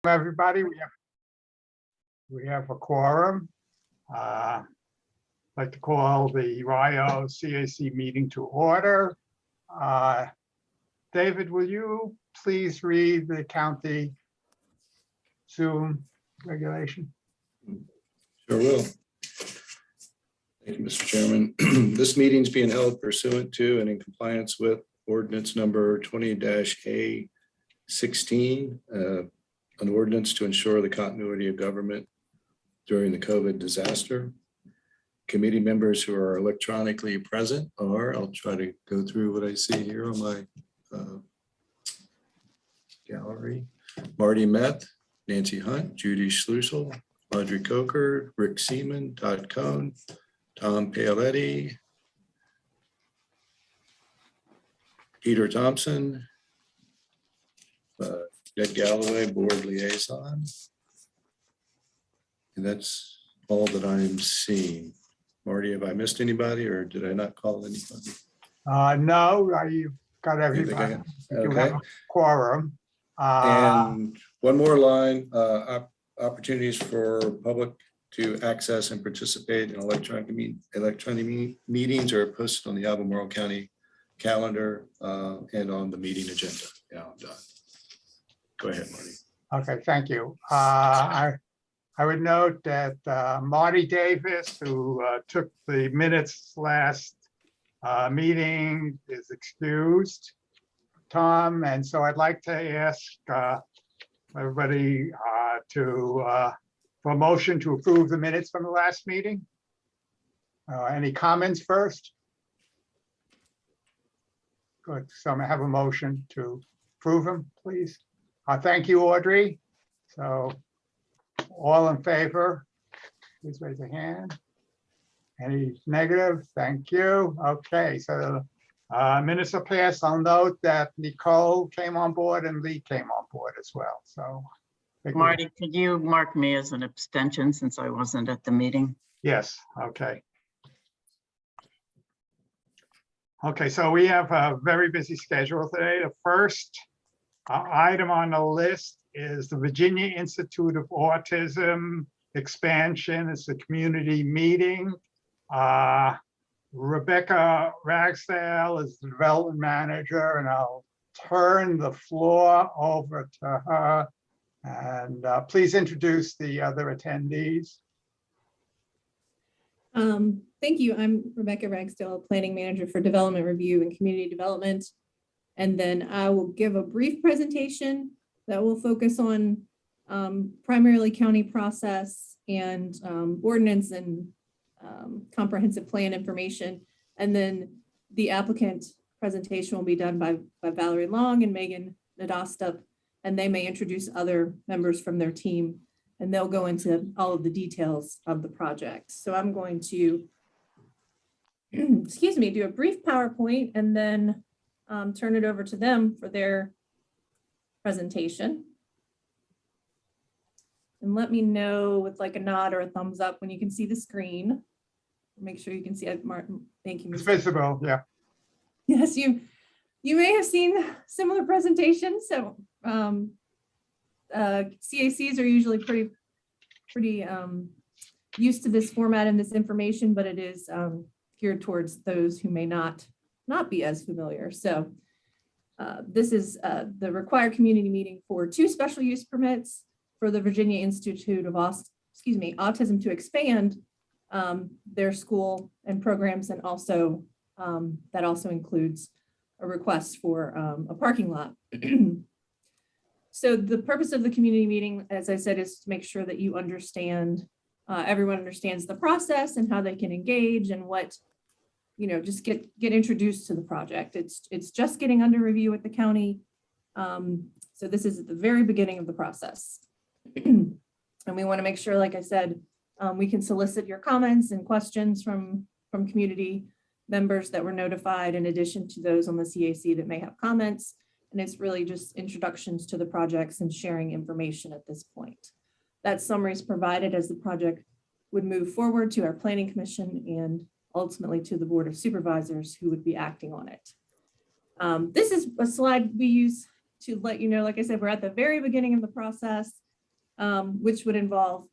Everybody, we have a quorum. I'd like to call the Rio CAC meeting to order. David, will you please read the county Zoom regulation? Sure will. Thank you, Mr. Chairman. This meeting is being held pursuant to and in compliance with ordinance number 20-A16, an ordinance to ensure the continuity of government during the COVID disaster. Committee members who are electronically present are, I'll try to go through what I see here on my gallery. Marty Meth, Nancy Hunt, Judy Schlusel, Audrey Coker, Rick Seaman, Todd Cohn, Tom Paoletti, Peter Thompson, Ed Galloway, board liaison. And that's all that I'm seeing. Marty, have I missed anybody or did I not call anybody? No, you've got everybody. You have a quorum. And one more line, opportunities for public to access and participate in electronic meetings are posted on the Albemarle County calendar and on the meeting agenda. Yeah, I'm done. Go ahead, Marty. Okay, thank you. I would note that Marty Davis, who took the minutes last meeting, is excused, Tom, and so I'd like to ask everybody for a motion to approve the minutes from the last meeting. Any comments first? Good, so I'm gonna have a motion to approve them, please. Thank you, Audrey. So all in favor, please raise a hand. Any negative? Thank you. Okay, so minutes are passed. I'll note that Nicole came on board and Lee came on board as well. So Marty, could you mark me as an abstention since I wasn't at the meeting? yes, okay. Okay, so we have a very busy schedule today. The first item on the list is the Virginia Institute of Autism expansion. It's a community meeting. Rebecca Ragsdale is the development manager, and I'll turn the floor over to her. And please introduce the other attendees. Thank you. I'm Rebecca Ragsdale, Planning Manager for Development Review and Community Development. And then I will give a brief presentation that will focus on primarily county process and ordinance and comprehensive plan information. And then the applicant presentation will be done by Valerie Long and Megan Nadostup, and they may introduce other members from their team, and they'll go into all of the details of the project. So I'm going to, excuse me, do a brief PowerPoint and then turn it over to them for their presentation. And let me know with like a nod or a thumbs up when you can see the screen. Make sure you can see it, Martin. Thank you. It's visible, yeah. Yes, you may have seen similar presentations. So CACs are usually pretty used to this format and this information, but it is geared towards those who may not be as familiar. So this is the required community meeting for 2 special use permits for the Virginia Institute of Autism to expand their school and programs, and also that also includes a request for a parking lot. So the purpose of the community meeting, as I said, is to make sure that you understand, everyone understands the process and how they can engage and what, just get introduced to the project. It's just getting under review at the county. So this is at the very beginning of the process. And we want to make sure, like I said, we can solicit your comments and questions from community members that were notified, in addition to those on the CAC that may have comments. And it's really just introductions to the projects and sharing information at this point. That summary is provided as the project would move forward to our Planning Commission and ultimately to the Board of Supervisors who would be acting on it. This is a slide we use to let you know, like I said, we're at the very beginning of the process. which would involve,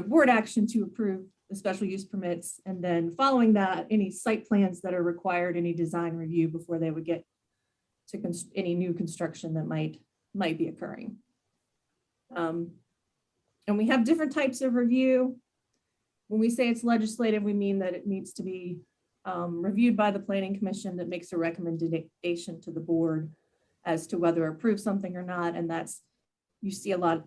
board action to approve the special use permits. And then following that, any site plans that are required, any design review before they would get to any new construction that might be occurring. And we have different types of review. When we say it's legislative, we mean that it needs to be reviewed by the Planning Commission that makes a recommendation to the board as to whether to approve something or not. And you see a lot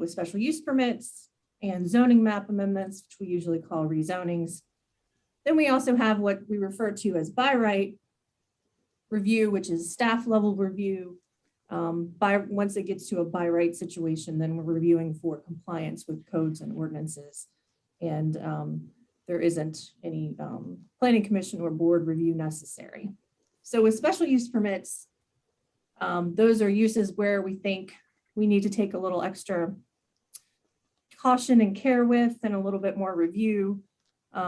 with special use permits and zoning map amendments, which we usually call rezonings. Then we also have what we refer to as by right review, which is staff level review. Once it gets to a by right situation, then we're reviewing for compliance with codes and ordinances. And there isn't any planning commission or board review necessary. So with special use permits, those are uses where we think we need to take a little extra caution and care with and a little bit more review. There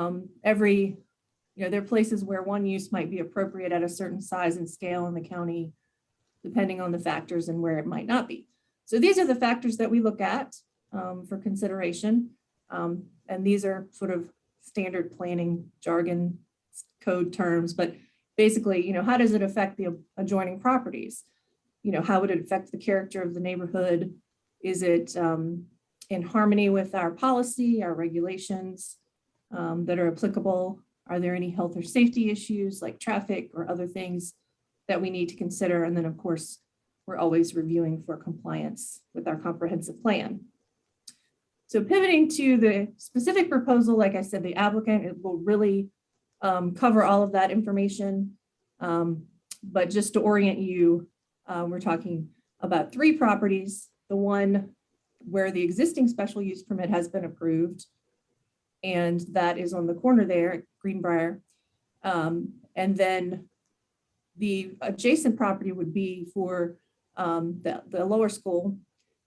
are places where one use might be appropriate at a certain size and scale in the county, depending on the factors and where it might not be. So these are the factors that we look at for consideration. And these are sort of standard planning jargon code terms, but basically, how does it affect the adjoining properties? How would it affect the character of the neighborhood? Is it in harmony with our policy, our regulations that are applicable? Are there any health or safety issues like traffic or other things that we need to consider? And then of course, we're always reviewing for compliance with our comprehensive plan. So pivoting to the specific proposal, like I said, the applicant will really cover all of that information. But just to orient you, we're talking about 3 properties. The one where the existing special use permit has been approved, and that is on the corner there at Greenbrier. And then the adjacent property would be for the lower school.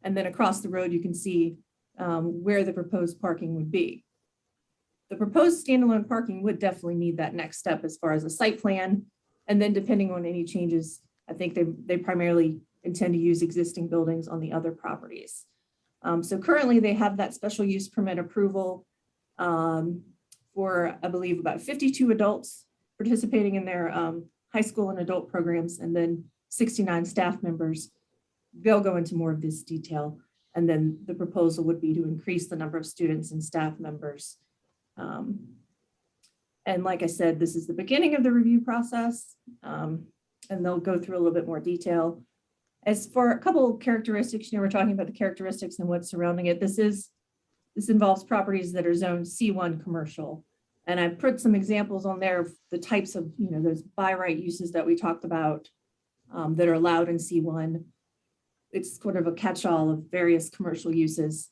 And then across the road, you can see where the proposed parking would be. The proposed standalone parking would definitely need that next step as far as a site plan. And then depending on any changes, I think they primarily intend to use existing buildings on the other properties. So currently they have that special use permit approval for, I believe, about 52 adults participating in their high school and adult programs, and then 69 staff members. They'll go into more of this detail. And then the proposal would be to increase the number of students and staff members. And like I said, this is the beginning of the review process, and they'll go through a little bit more detail. As for a couple of characteristics, we're talking about the characteristics and what's surrounding it. This involves properties that are zoned C1 commercial. And I put some examples on there of the types of, those by right uses that we talked about that are allowed in C1. It's sort of a catch-all of various commercial uses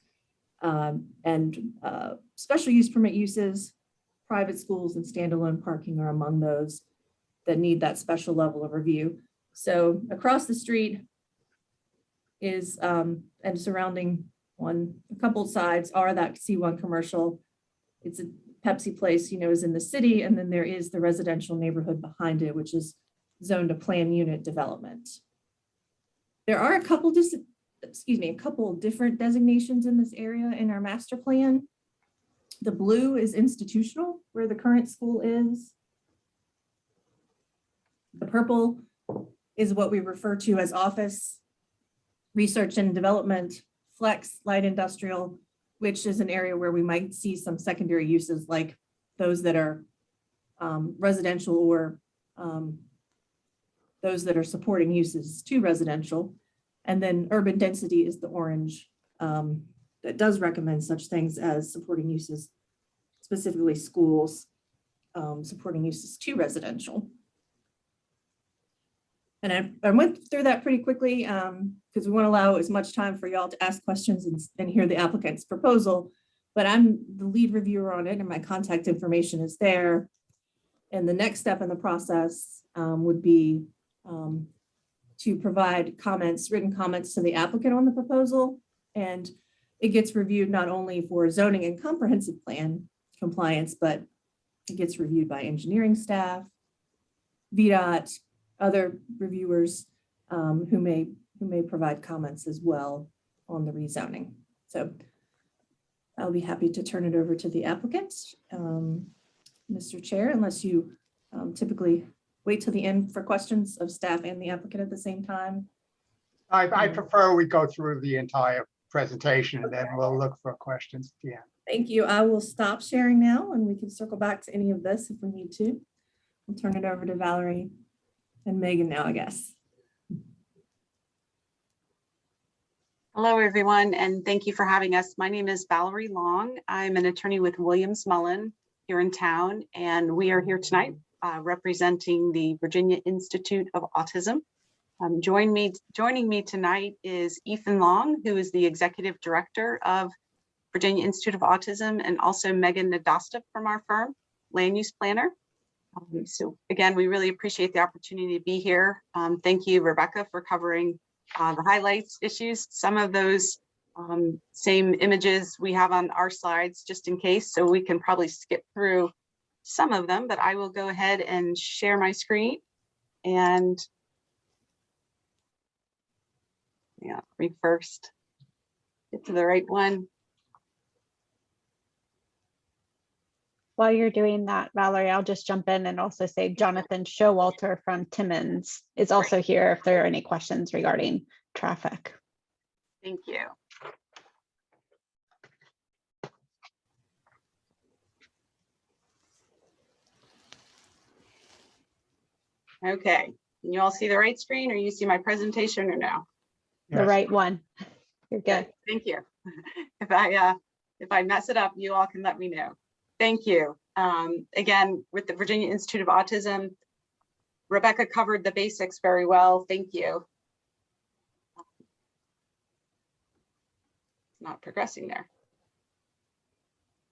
and special use permit uses. Private schools and standalone parking are among those that need that special level of review. So across the street is, and surrounding on a couple of sides are that C1 commercial. It's a Pepsi place, is in the city. And then there is the residential neighborhood behind it, which is zoned to plan unit development. There are a couple different designations in this area in our master plan. The blue is institutional, where the current school is. The purple is what we refer to as office, research and development, flex, light industrial, which is an area where we might see some secondary uses like those that are residential or those that are supporting uses to residential. And then urban density is the orange that does recommend such things as supporting uses, specifically schools, supporting uses to residential. And I went through that pretty quickly because we want to allow as much time for y'all to ask questions and hear the applicant's proposal. But I'm the lead reviewer on it and my contact information is there. And the next step in the process would be to provide written comments to the applicant on the proposal. And it gets reviewed not only for zoning and comprehensive plan compliance, but it gets reviewed by engineering staff, VDOT, other reviewers who may provide comments as well on the rezoning. So I'll be happy to turn it over to the applicant. Mr. Chair, unless you typically wait till the end for questions of staff and the applicant at the same time. I prefer we go through the entire presentation and then we'll look for questions at the end. Thank you. I will stop sharing now and we can circle back to any of this if we need to. I'll turn it over to Valerie and Megan now, I guess. Hello, everyone, and thank you for having us. My name is Valerie Long. I'm an attorney with Williams Mullen here in town, and we are here tonight representing the Virginia Institute of Autism. Joining me tonight is Ethan Long, who is the Executive Director of Virginia Institute of Autism, and also Megan Nadasta from our firm, Land Use Planner. So again, we really appreciate the opportunity to be here. Thank you, Rebecca, for covering the highlights issues. Some of those same images we have on our slides just in case, so we can probably skip through some of them, but I will go ahead and share my screen and read first, get to the right one. While you're doing that, Valerie, I'll just jump in and also say Jonathan Showalter from Timmins is also here if there are any questions regarding traffic. Thank you. Okay, can you all see the right screen or you see my presentation or no? The Yes. right one. You're good. Thank you. If I mess it up, you all can let me know. Thank you. Again, with the Virginia Institute of Autism, Rebecca covered the basics very well. Thank you. Not progressing there.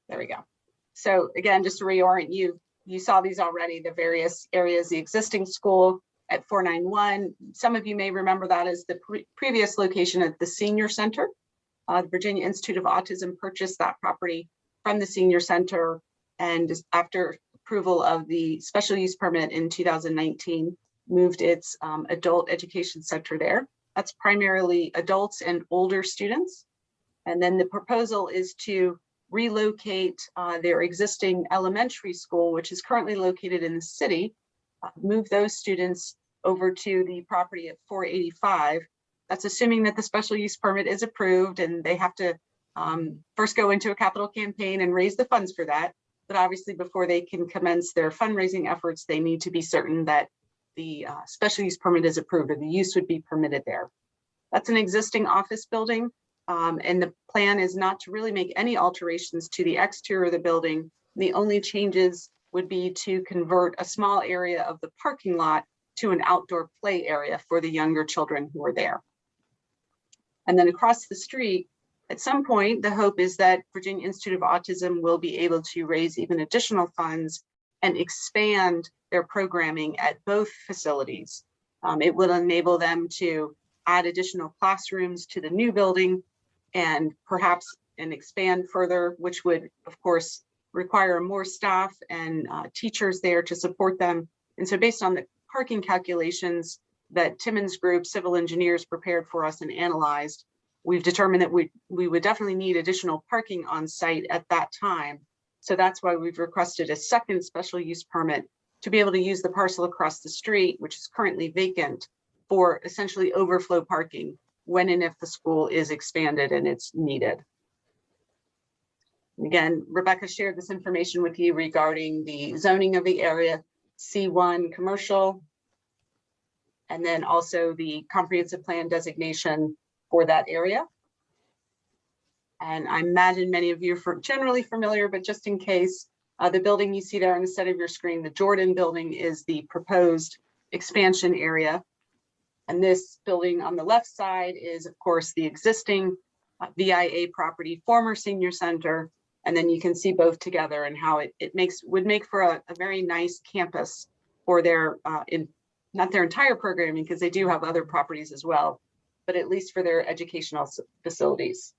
There we go. So again, just to reorient you, you saw these already, the various areas, the existing school at 491. Some of you may remember that as the previous location at the senior center. The Virginia Institute of Autism purchased that property from the senior center, and after approval of the special use permit in 2019, moved its adult education center there. That's primarily adults and older students. And then the proposal is to relocate their existing elementary school, which is currently located in the city, move those students over to the property at 485. That's assuming that the special use permit is approved and they have to first go into a capital campaign and raise the funds for that. But obviously before they can commence their fundraising efforts, they need to be certain that the special use permit is approved or the use would be permitted there. That's an existing office building. And the plan is not to really make any alterations to the exterior of the building. The only changes would be to convert a small area of the parking lot to an outdoor play area for the younger children who are there. And then across the street, at some point, the hope is that Virginia Institute of Autism will be able to raise even additional funds and expand their programming at both facilities. It will enable them to add additional classrooms to the new building and perhaps expand further, which would, of course, require more staff and teachers there to support them. And so based on the parking calculations that Timmins Group civil engineers prepared for us and analyzed, we've determined that we would definitely need additional parking on site at that time. So that's why we've requested a second special use permit to be able to use the parcel across the street, which is currently vacant, for essentially overflow parking when and if the school is expanded and it's needed. Again, Rebecca shared this information with you regarding the zoning of the area, C1 commercial, and then also the comprehensive plan designation for that area. And I imagine many of you are generally familiar, but just in case, the building you see there on the side of your screen, the Jordan building, is the proposed expansion area. And this building on the left side is, of course, the existing VIA property, former senior center. And then you can see both together and how it would make for a very nice campus for their, not their entire programming, because they do have other properties as well, but at least for their educational facilities.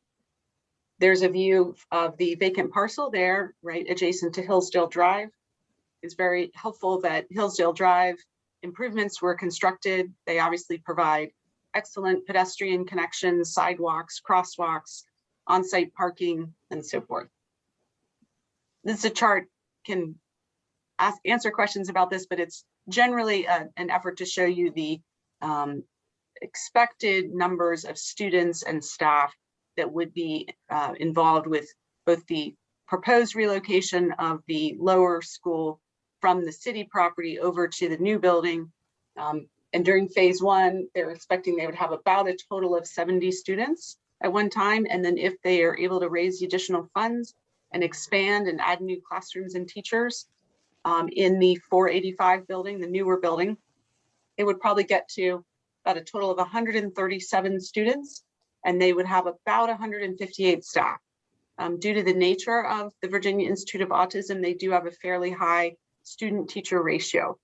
There's a view of the vacant parcel there, right adjacent to Hillsdale Drive. It's very helpful that Hillsdale Drive improvements were constructed. They obviously provide excellent pedestrian connections, sidewalks, crosswalks, on-site parking, and so forth. This is a chart, can answer questions about this, but it's generally an effort to show you the expected numbers of students and staff that would be involved with both the proposed relocation of the lower school from the city property over to the new building. And during phase one, they're expecting they would have about a total of 70 students at one time. And then if they are able to raise the additional funds and expand and add new classrooms and teachers in the 485 building, the newer building, it would probably get to about a total of 137 students, and they would have about 158 staff. Due to the nature of the Virginia Institute of Autism, they do have a fairly high student-teacher ratio.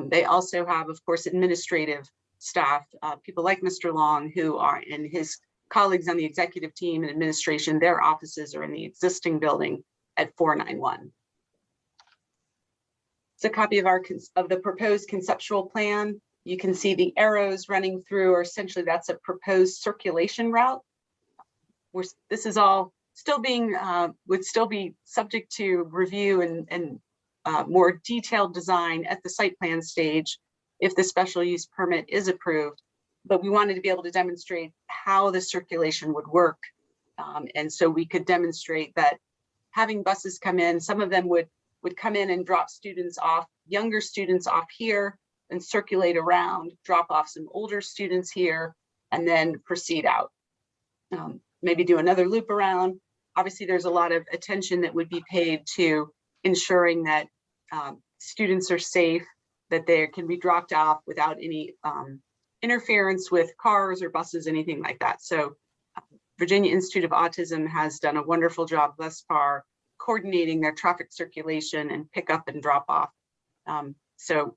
They also have, of course, administrative staff, people like Mr. Long, who are in his colleagues on the executive team and administration. Their offices are in the existing building at 491. It's a copy of the proposed conceptual plan. You can see the arrows running through, or essentially that's a proposed circulation route. This is all still being, would still be subject to review and more detailed design at the site plan stage if the special use permit is approved. But we wanted to be able to demonstrate how the circulation would work. And so we could demonstrate that having buses come in, some of them would come in and drop students off, younger students off here, and circulate around, drop off some older students here, and then proceed out. Maybe do another loop around. Obviously, there's a lot of attention that would be paid to ensuring that students are safe, that they can be dropped off without any interference with cars or buses, anything like that. So Virginia Institute of Autism has done a wonderful job thus far coordinating their traffic circulation and pick up and drop off. So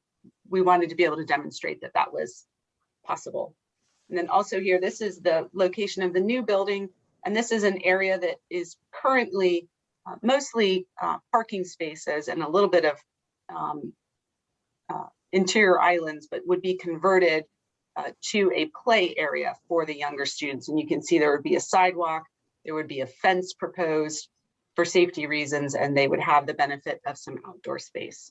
we wanted to be able to demonstrate that that was possible. And then also here, this is the location of the new building. And this is an area that is currently mostly parking spaces and a little bit of interior islands, but would be converted to a play area for the younger students. And you can see there would be a sidewalk, there would be a fence proposed for safety reasons, and they would have the benefit of some outdoor space.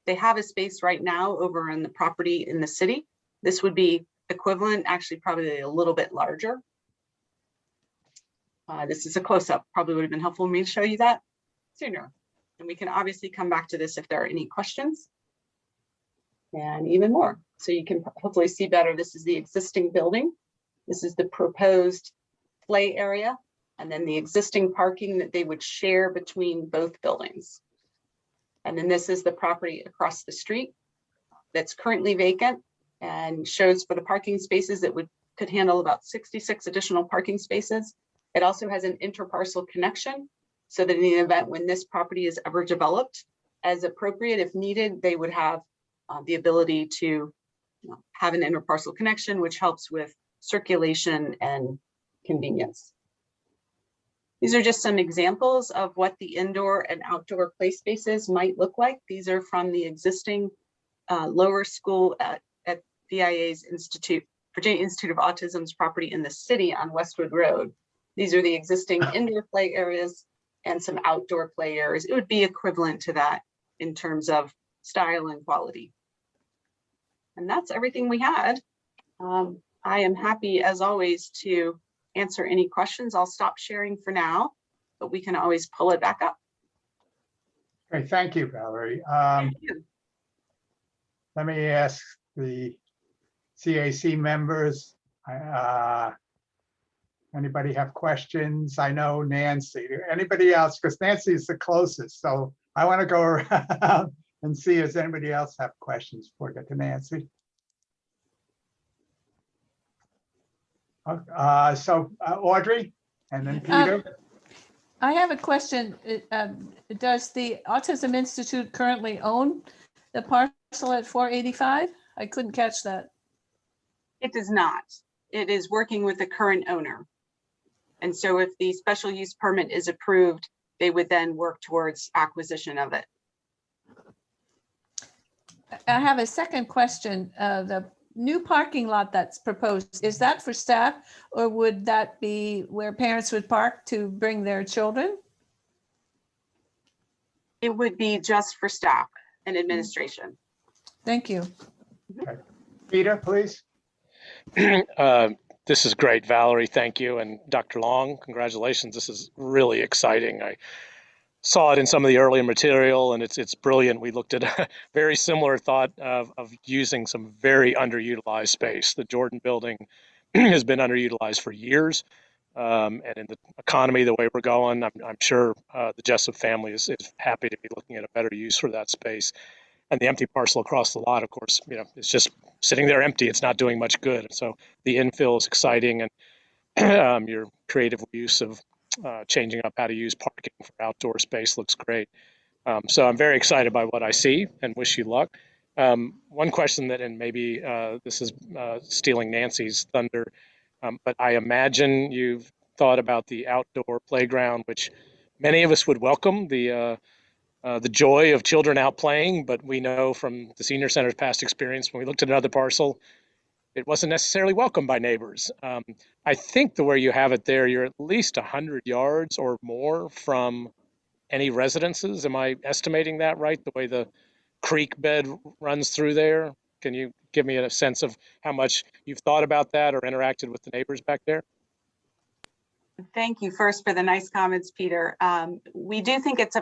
They have a space right now over on the property in the city. This would be equivalent, actually probably a little bit larger. This is a close-up, probably would have been helpful for me to show you that sooner. And we can obviously come back to this if there are any questions. And even more. So you can hopefully see better. This is the existing building. This is the proposed play area, and then the existing parking that they would share between both buildings. And then this is the property across the street that's currently vacant and shows for the parking spaces that could handle about 66 additional parking spaces. It also has an interparcel connection so that in the event when this property is ever developed as appropriate, if needed, they would have the ability to have an interparcel connection, which helps with circulation and convenience. These are just some examples of what the indoor and outdoor play spaces might look like. These are from the existing lower school at VIA's Virginia Institute of Autism's property in the city on Westwood Road. These are the existing indoor play areas and some outdoor play areas. It would be equivalent to that in terms of style and quality. And that's everything we had. I am happy, as always, to answer any questions. I'll stop sharing for now, but we can always pull it back up. Great, thank you, Valerie. Thank you. Let me ask the CAC members. Anybody have questions? I know Nancy. Anybody else? Because Nancy is the closest. So I want to go around and see if anybody else have questions before I get to Nancy. Audrey and then Peter. I have a question. Does the Autism Institute currently own the parcel at 485? I couldn't catch that. It does not. It is working with the current owner. And so if the special use permit is approved, they would then work towards acquisition of it. I have a second question. The new parking lot that's proposed, is that for staff, or would that be where parents would park to bring their children? It would be just for staff and administration. Thank you. Peter, please. This is great, Valerie. Thank you. And Dr. Long, congratulations. This is really exciting. I saw it in some of the earlier material and it's brilliant. We looked at a very similar thought of using some very underutilized space. The Jordan building has been underutilized for years. And in the economy, the way we're going, I'm sure the Jessup family is happy to be looking at a better use for that space. And the empty parcel across the lot, of course, it's just sitting there empty. It's not doing much good. So the infill is exciting, and your creative use of changing up how to use parking for outdoor space looks great. So I'm very excited by what I see and wish you luck. One question that, and maybe this is stealing Nancy's thunder, but I imagine you've thought about the outdoor playground, which many of us would welcome, the joy of children out playing, but we know from the senior center's past experience, when we looked at another parcel, it wasn't necessarily welcomed by neighbors. I think the way you have it there, you're at least 100 yards or more from any residences. Am I estimating that right? The way the creek bed runs through there? Can you give me a sense of how much you've thought about that or interacted with the neighbors back there? Thank you first for the nice comments, Peter. We do think it's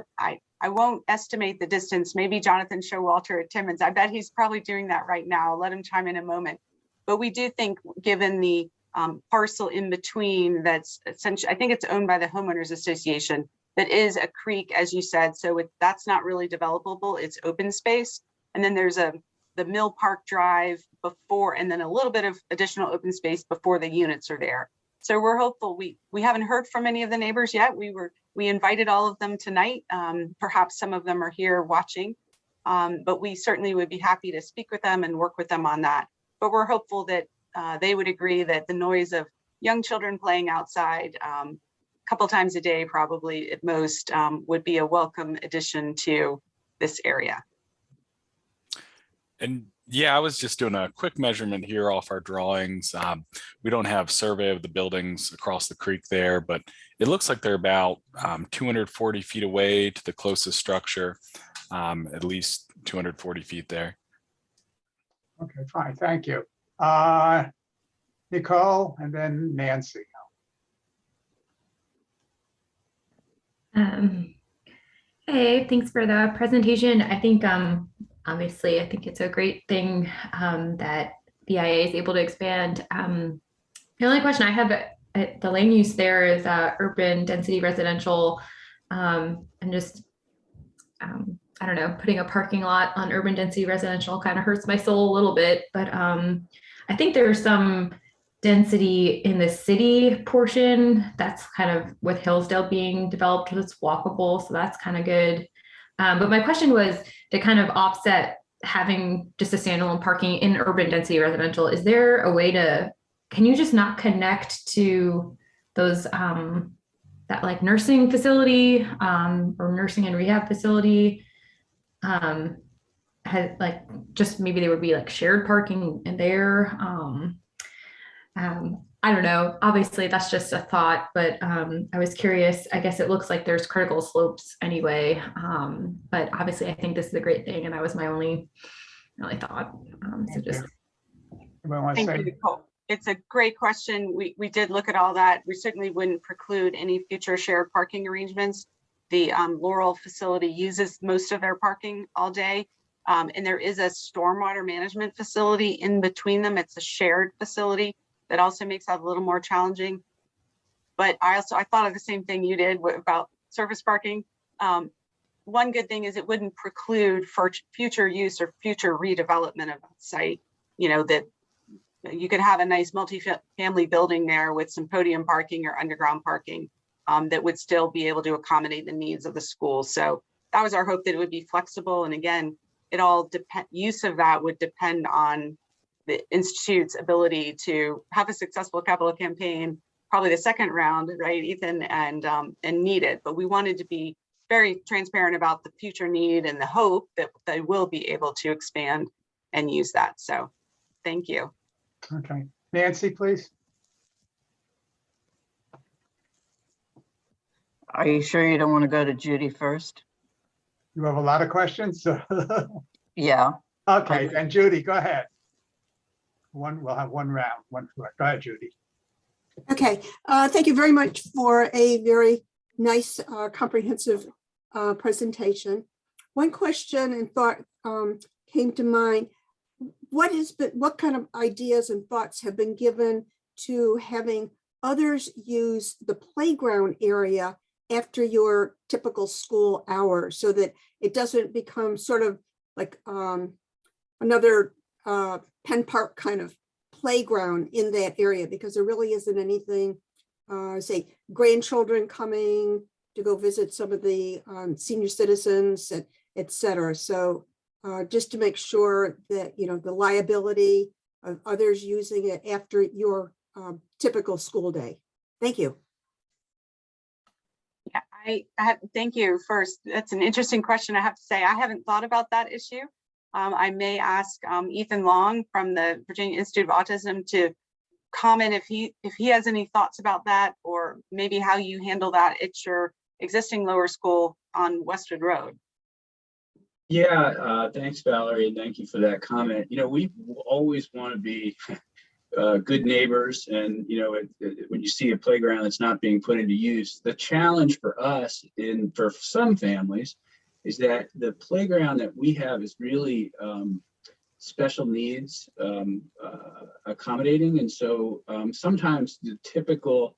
I won't estimate the distance. Maybe Jonathan Showalter at Timmins. I bet he's probably doing that right now. I'll let him chime in a moment. But we do think, given the parcel in between, that's essentially, I think it's owned by the homeowners association, that is a creek, as you said. So that's not really developable. It's open space. And then there's the Mill Park Drive before, and then a little bit of additional open space before the units are there. So we're hopeful. We haven't heard from any of the neighbors yet. We invited all of them tonight. Perhaps some of them are here watching, but we certainly would be happy to speak with them and work with them on that. But we're hopeful that they would agree that the noise of young children playing outside a couple times a day, probably at most, would be a welcome addition to this area. And yeah, I was just doing a quick measurement here off our drawings. We don't have survey of the buildings across the creek there, but it looks like they're about 240 feet away to the closest structure, at least 240 feet there. Okay, fine, thank you. Nicole and then Nancy. Hey, thanks for the presentation. I think obviously, I think it's a great thing that BIA is able to expand. The only question I have, the land use there is urban density residential, and just, I don't know, putting a parking lot on urban density residential kind of hurts my soul a little bit, but I think there's some density in the city portion that's kind of with Hillsdale being developed, that's walkable, so that's kind of good. But my question was to kind of offset having just a standalone parking in urban density residential. Is there a way to, can you just not connect to those, that like nursing facility or nursing and rehab facility? Had like, just maybe there would be like shared parking in there. I don't know, obviously that's just a thought, but I was curious. I guess it looks like there's critical slopes anyway, but obviously I think this is a great thing, and that was my only really thought. So just Thank you, Nicole. It's a great question. We did look at all that. We certainly wouldn't preclude any future shared parking arrangements. The Laurel facility uses most of their parking all day, and there is a stormwater management facility in between them. It's a shared facility. That also makes that a little more challenging. But I thought of the same thing you did about surface parking. One good thing is it wouldn't preclude for future use or future redevelopment of the site, that you could have a nice multi-family building there with some podium parking or underground parking that would still be able to accommodate the needs of the school. So that was our hope, that it would be flexible. And again, use of that would depend on the Institute's ability to have a successful capital campaign, probably the second round, right, Ethan, and need it. But we wanted to be very transparent about the future need and the hope that they will be able to expand and use that. So Thank you. Okay, Nancy, please. Are you sure you don't want to go to Judy first? You have a lot of questions? Yeah. Okay, then Judy, go ahead. We'll have one round, one. Go ahead, Judy. Okay, thank you very much for a very nice, comprehensive presentation. One question and thought came to mind. What kind of ideas and thoughts have been given to having others use the playground area after your typical school hours so that it doesn't become sort of like another Penn Park kind of playground in that area, because there really isn't anything, say, grandchildren coming to go visit some of the senior citizens, et cetera. So just to make sure that, you know, the liability of others using it after your typical school day. Thank you. Yeah, thank you first. That's an interesting question. I have to say, I haven't thought about that issue. I may ask Ethan Long from the Virginia Institute of Autism to comment if he has any thoughts about that, or maybe how you handle that at your existing lower school on Westwood Road. Yeah, thanks, Valerie, and thank you for that comment. You know, we always want to be good neighbors, and you know, when you see a playground that's not being put into use, the challenge for us, for some families, is that the playground that we have is really special needs accommodating, and so sometimes the typical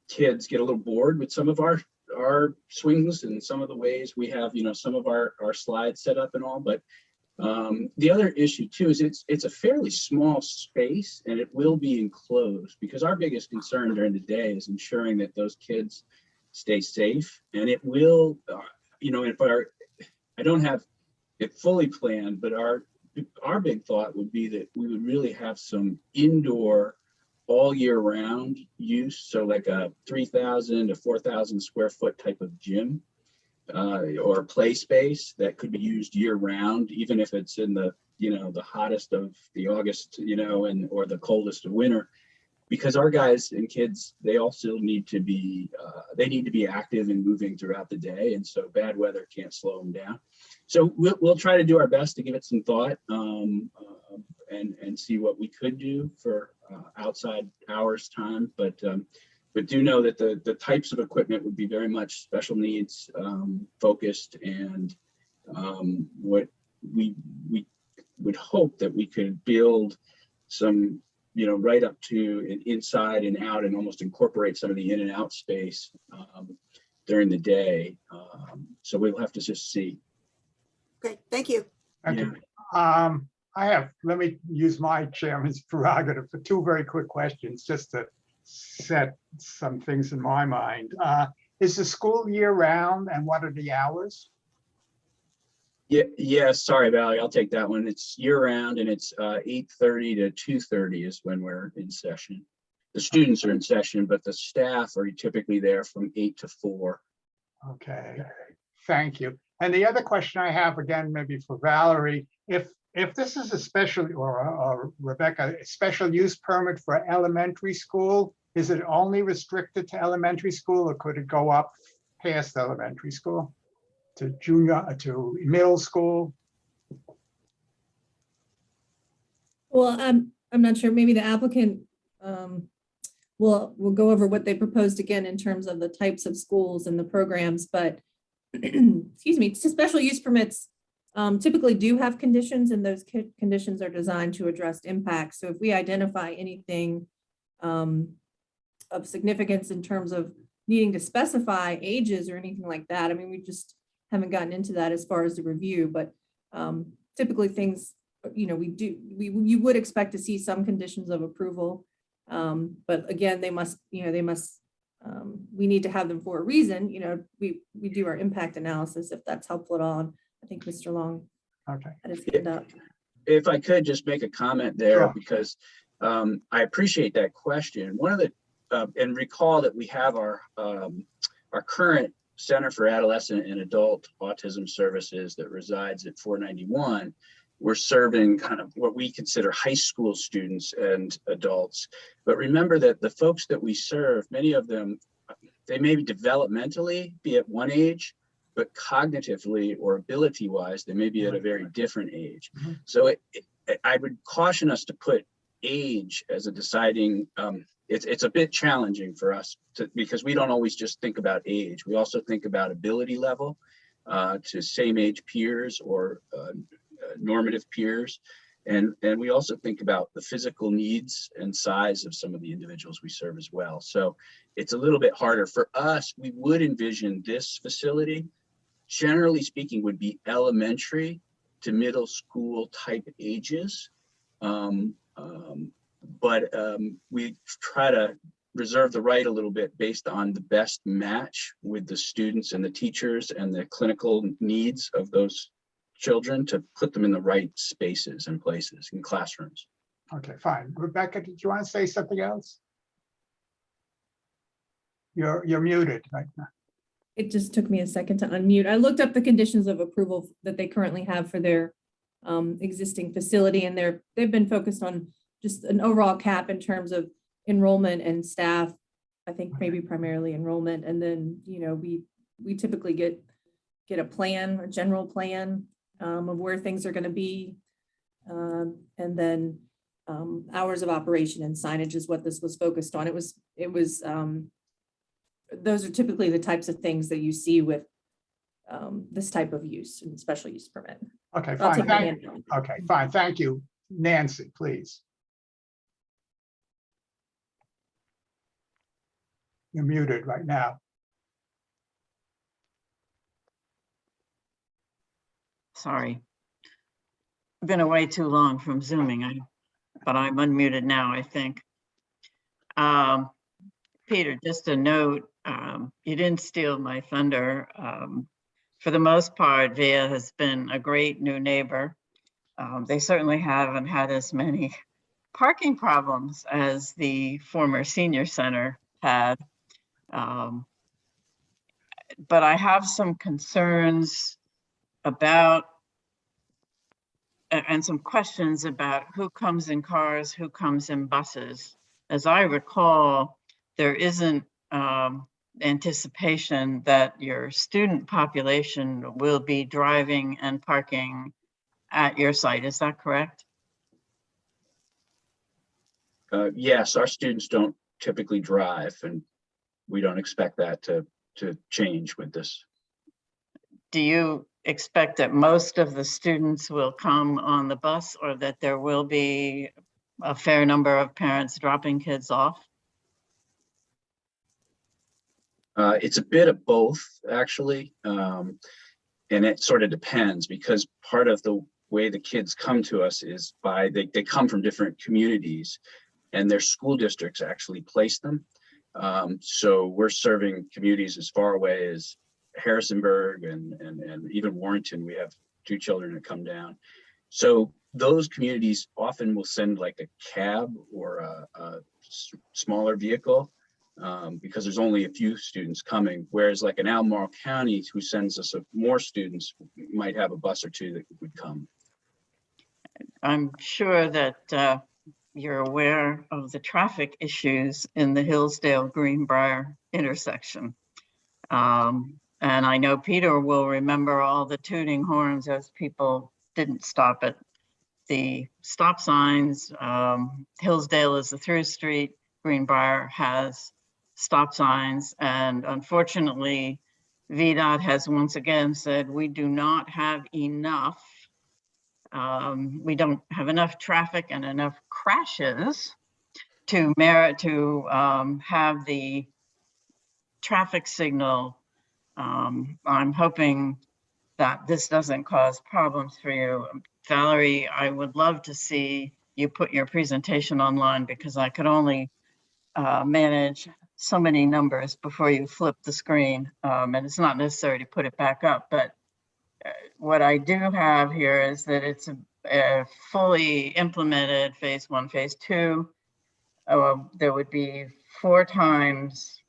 kids get a little bored with some of our swings and some of the ways we have, you know, some of our slides set up and all. But the other issue too is it's a fairly small space, and it will be enclosed, because our biggest concern during the day is ensuring that those kids stay safe. And it will, you know, I don't have it fully planned, but our big thought would be that we would really have some indoor all year round use. So like a 3,000 to 4,000 square foot type of gym or play space that could be used year round, even if it's in the, you know, the hottest of the August, you know, or the coldest of winter, because our guys and kids, they also need to be, active and moving throughout the day. And so bad weather can't slow them down. So we'll try to do our best to give it some thought and see what we could do for outside hours time. But do know that the types of equipment would be very much special needs focused, and what we would hope that we could build some, you know, right up to an inside and out, and almost incorporate some of the in and out space during the day. So we'll have to just see. Okay, thank you. Thank you. Let me use my chairman's prerogative for two very quick questions, just to set some things in my mind. Is the school year round, and what are the hours? Yeah, sorry, Valerie, I'll take that one. It's year round, and it's 8:30 to 2:30 is when we're in session. The students are in session, but the staff are typically there from 8 to 4. Okay, thank you. And the other question I have, again, maybe for Valerie, if this is a special, or Rebecca, a special use permit for elementary school, is it only restricted to elementary school, or could it go up past elementary school to junior, to middle school? Well, I'm not sure, maybe the applicant will go over what they proposed again in terms of the types of schools and the programs, but excuse me, special use permits typically do have conditions, and those conditions are designed to address impacts. So if we identify anything of significance in terms of needing to specify ages or anything like that, I mean, we just haven't gotten into that as far as the review, but typically things, you know, you would expect to see some conditions of approval. But again, we need to have them for a reason. You know, we do our impact analysis, if that's helpful at all. And I think Mr. Long had his hand up. If I could just make a comment there, Sure. because I appreciate that question. One of the, and recall that we have our current Center for Adolescent and Adult Autism Services that resides at 491. we're serving kind of what we consider high school students and adults. But remember that the folks that we serve, many of them, they may be developmentally be at one age, but cognitively or ability-wise, they may be at a very different age. So I would caution us to put age as a deciding, it's a bit challenging for us because we don't always just think about age. We also think about ability level to same age peers or normative peers. And we also think about the physical needs and size of some of the individuals we serve as well. So it's a little bit harder for us. We would envision this facility, generally speaking, would be elementary to middle school type ages. But we try to reserve the right a little bit based on the best match with the students and the teachers and the clinical needs of those children to put them in the right spaces and places in classrooms. Okay, fine. Rebecca, did you want to say something else? You're muted right now. It just took me a second to unmute. I looked up the conditions of approval that they currently have for their existing facility, and they've been focused on just an overall cap in terms of enrollment and staff. I think maybe primarily enrollment, and then we typically get a plan, a general plan of where things are going to be, and then hours of operation and signage is what this was focused on. It was those are typically the types of things that you see with this type of use and special use permit. Okay, I'll fine. take my hand down. Okay, fine. Thank you. Nancy, please. You're muted right now. Sorry. I've been away too long from Zooming, but I'm unmuted now, I think. Peter, just a note, you didn't steal my thunder. For the most part, VIA has been a great new neighbor. They certainly haven't had as many parking problems as the former senior center had. But I have some concerns about and some questions about who comes in cars, who comes in buses. As I recall, there isn't anticipation that your student population will be driving and parking at your site. Is that correct? Yes, our students don't typically drive, and we don't expect that to change with this. Do you expect that most of the students will come on the bus, or that there will be a fair number of parents dropping kids off? It's a bit of both, actually. And it sort of depends, because part of the way the kids come to us is they come from different communities, and their school districts actually place them. So we're serving communities as far away as Harrisonburg and even Warrenton. We have 2 children that come down. So those communities often will send like a cab or a smaller vehicle because there's only a few students coming. Whereas like in Albemarle County, who sends us more students, might have a bus or 2 that would come. I'm sure that you're aware of the traffic issues in the Hillsdale Greenbrier intersection. And I know Peter will remember all the tooting horns as people didn't stop at the stop signs. Hillsdale is a through street. Greenbrier has stop signs. And unfortunately, VDOT has once again said, we do not have enough. We don't have enough traffic and enough crashes to merit to have the traffic signal. I'm hoping that this doesn't cause problems for you. Valerie, I would love to see you put your presentation online, because I could only manage so many numbers before you flip the screen. And it's not necessary to put it back up, but what I do have here is that it's a fully implemented phase 1, phase 2. There would be 4 times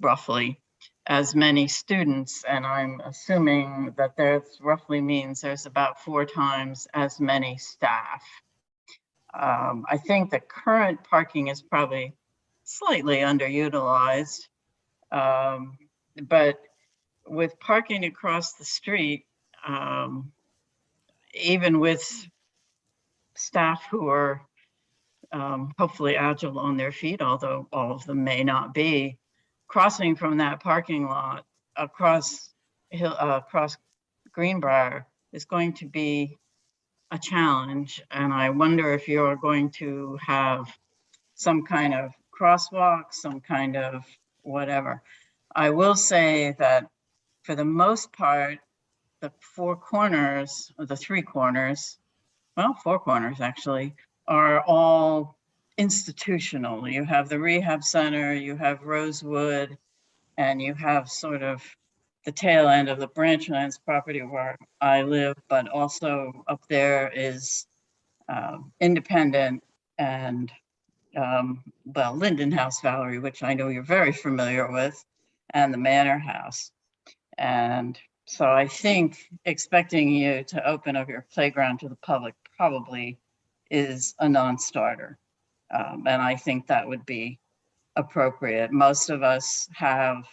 roughly as many students, and I'm assuming that there's roughly means there's about 4 times as many staff. I think the current parking is probably slightly underutilized, but with parking across the street, even with staff who are hopefully agile on their feet, although all of them may not be, crossing from that parking lot across Greenbrier is going to be a challenge. And I wonder if you're going to have some kind of crosswalk, some kind of whatever. I will say that for the most part, the 4 corners, or the 3 corners, well, 4 corners actually, are all institutional. You have the rehab center, you have Rosewood, and you have sort of the tail end of the Branchlands property where I live, but also up there is Independent and well, Linden House, Valerie, which I know you're very familiar with, and the Manor House. And so I think expecting you to open up your playground to the public probably is a non-starter. And I think that would be appropriate. Most of us have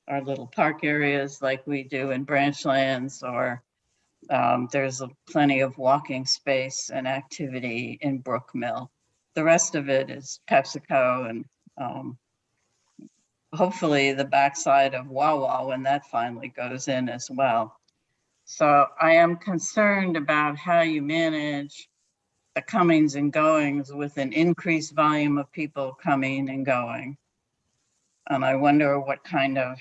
our little park areas like we do in Branchlands, or there's plenty of walking space and activity in Brook Mill. The rest of it is PepsiCo and hopefully the backside of Wawa when that finally goes in as well. So I am concerned about how you manage the comings and goings with an increased volume of people coming and going. And I wonder what kind of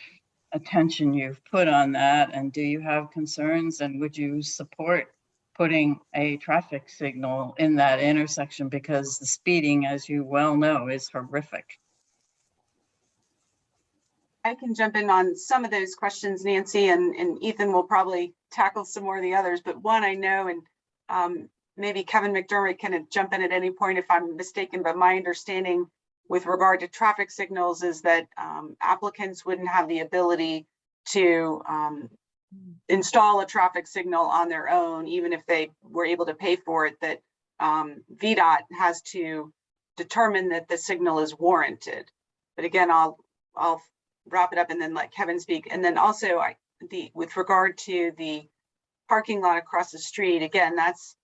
attention you've put on that, and do you have concerns, and would you support putting a traffic signal in that intersection, because the speeding, as you well know, is horrific. I can jump in on some of those questions, Nancy, and Ethan will probably tackle some more of the others, but one I know, and maybe Kevin McDermott can jump in at any point if I'm mistaken, but my understanding with regard to traffic signals is that applicants wouldn't have the ability to install a traffic signal on their own, even if they were able to pay for it, that VDOT has to determine that the signal is warranted. But again, I'll wrap it up and then let Kevin speak. And then also with regard to the parking lot across the street, again, that's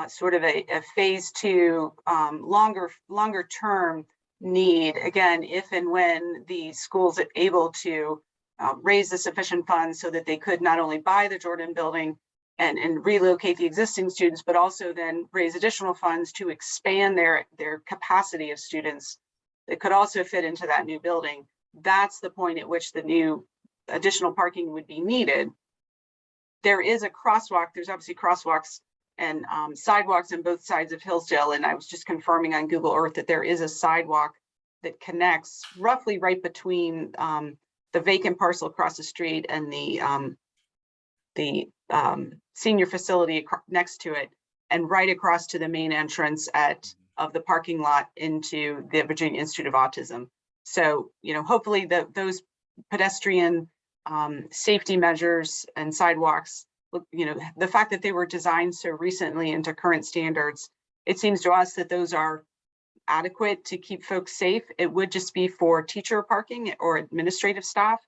sort of a phase 2 longer term need. Again, if and when the school's able to raise the sufficient funds so that they could not only buy the Jordan building and relocate the existing students, but also then raise additional funds to expand their capacity of students that could also fit into that new building. That's the point at which the new additional parking would be needed. There is a crosswalk. There's obviously crosswalks and sidewalks on both sides of Hillsdale. And I was just confirming on Google Earth that there is a sidewalk that connects roughly right between the vacant parcel across the street and the senior facility next to it, and right across to the main entrance of the parking lot into the Virginia Institute of Autism. So, hopefully those pedestrian safety measures and sidewalks, the fact that they were designed so recently into current standards, it seems to us that those are adequate to keep folks safe. It would just be for teacher parking or administrative staff.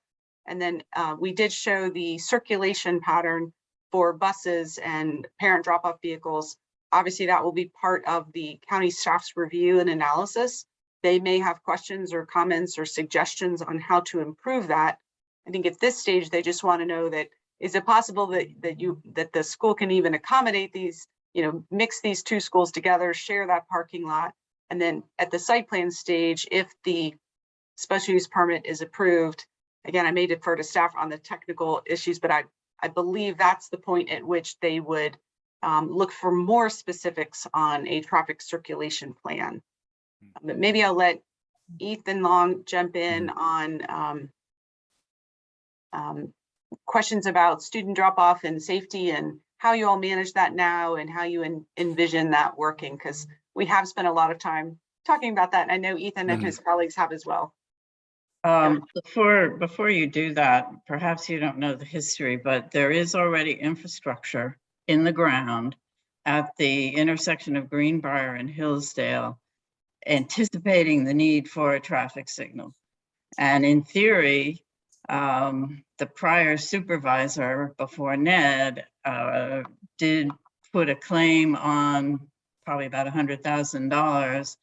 And then we did show the circulation pattern for buses and parent drop-off vehicles. Obviously, that will be part of the county staff's review and analysis. They may have questions or comments or suggestions on how to improve that. I think at this stage, they just want to know that, is it possible that the school can even accommodate these, mix these 2 schools together, share that parking lot, and then at the site plan stage, if the special use permit is approved, again, I may defer to staff on the technical issues, but I believe that's the point at which they would look for more specifics on a traffic circulation plan. But maybe I'll let Ethan Long jump in on questions about student drop-off and safety and how you all manage that now and how you envision that working, because we have spent a lot of time talking about that. And I know Ethan and his colleagues have as well. Before you do that, perhaps you don't know the history, but there is already infrastructure in the ground at the intersection of Greenbrier and Hillsdale, anticipating the need for a traffic signal. And in theory, the prior supervisor before Ned did put a claim on probably about $100,000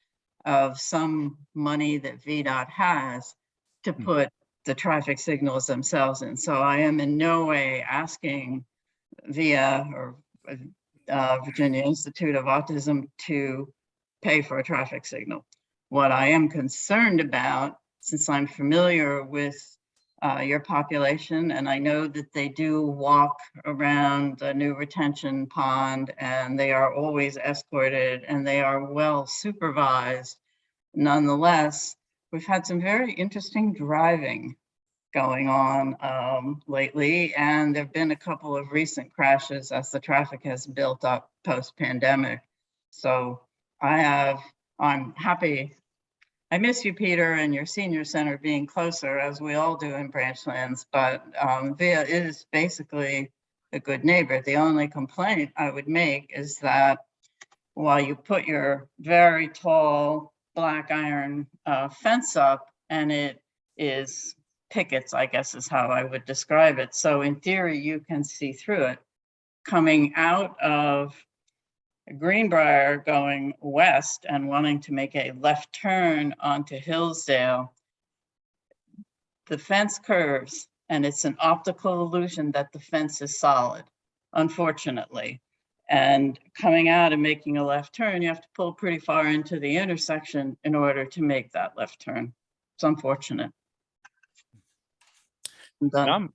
of some money that VDOT has to put the traffic signals themselves in. So I am in no way asking VIA or Virginia Institute of Autism to pay for a traffic signal. What I am concerned about, since I'm familiar with your population, and I know that they do walk around the new retention pond and they are always escorted and they are well supervised. Nonetheless, we've had some very interesting driving going on lately, and there've been a couple of recent crashes as the traffic has built up post-pandemic. So I'm happy. I miss you, Peter, and your senior center being closer, as we all do in Branchlands, but VIA is basically a good neighbor. The only complaint I would make is that while you put your very tall black iron fence up, and it is pickets, I guess is how I would describe it. So in theory, you can see through it. Coming out of Greenbrier going west and wanting to make a left turn onto Hillsdale, the fence curves, and it's an optical illusion that the fence is solid, unfortunately. And coming out and making a left turn, you have to pull pretty far into the intersection in order to make that left turn. It's unfortunate. I'm done.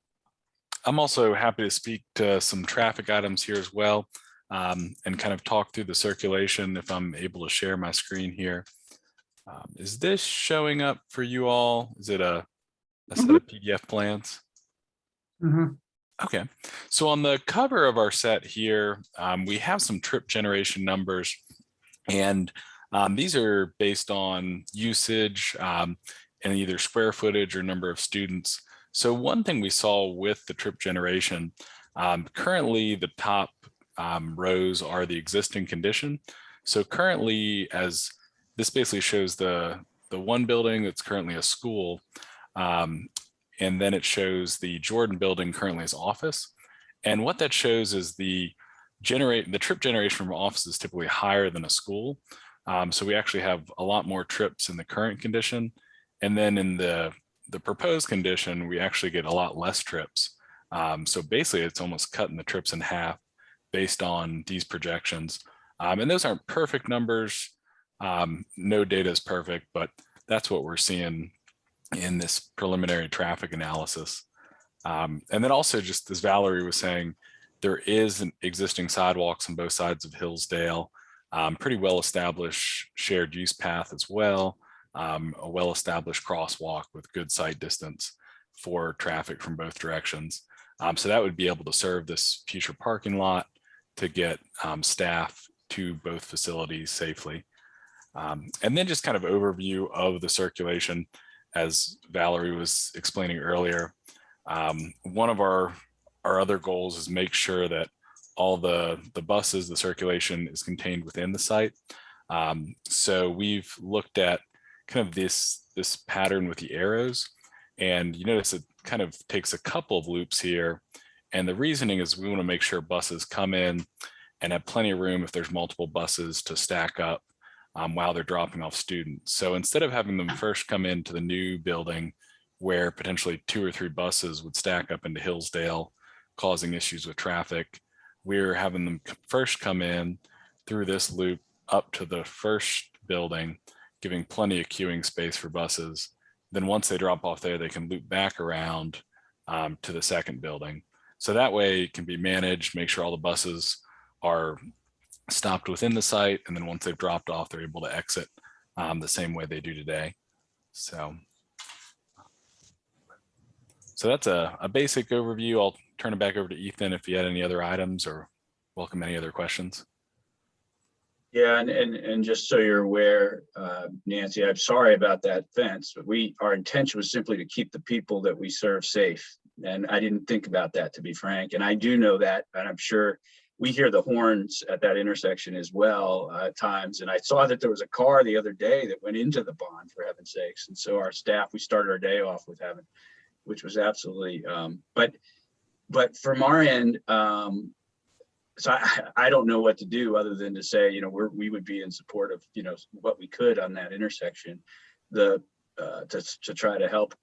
I'm also happy to speak to some traffic items here as well, and kind of talk through the circulation if I'm able to share my screen here. Is this showing up for you all? Is it a set of PDF plans? Okay, so on the cover of our set here, we have some trip generation numbers, and these are based on usage and either square footage or number of students. So one thing we saw with the trip generation, currently the top rows are the existing condition. So currently, as this basically shows the one building that's currently a school, and then it shows the Jordan building currently as office. And what that shows is the trip generation from office is typically higher than a school. So we actually have a lot more trips in the current condition. And then in the proposed condition, we actually get a lot less trips. So basically it's almost cutting the trips in half based on these projections. And those aren't perfect numbers. No data is perfect, but that's what we're seeing in this preliminary traffic analysis. And then also, just as Valerie was saying, there is an existing sidewalks on both sides of Hillsdale, pretty well-established shared use path as well, a well-established crosswalk with good sight distance for traffic from both directions. So that would be able to serve this future parking lot to get staff to both facilities safely. And then just kind of overview of the circulation, as Valerie was explaining earlier. One of our other goals is make sure that all the buses, the circulation is contained within the site. So we've looked at kind of this pattern with the arrows, and you notice it kind of takes a couple of loops here. And the reasoning is we want to make sure buses come in and have plenty of room if there's multiple buses to stack up while they're dropping off students. So instead of having them first come into the new building where potentially 2 or 3 buses would stack up into Hillsdale, causing issues with traffic, we're having them first come in through this loop up to the first building, giving plenty of queuing space for buses. Then once they drop off there, they can loop back around to the second building. So that way it can be managed, make sure all the buses are stopped within the site, and then once they've dropped off, they're able to exit the same way they do today. So that's a basic overview. I'll turn it back over to Ethan if you had any other items, or welcome any other questions. Yeah, and just so you're aware, Nancy, I'm sorry about that fence, but our intention was simply to keep the people that we serve safe. And I didn't think about that, to be frank. And I do know that, and I'm sure we hear the horns at that intersection as well at times. And I saw that there was a car the other day that went into the bond, for heaven's sakes. And so our staff, we started our day off with having, which was absolutely, but from our end, so I don't know what to do other than to say, you know, we would be in support of, you know, what we could on that intersection, to try to help,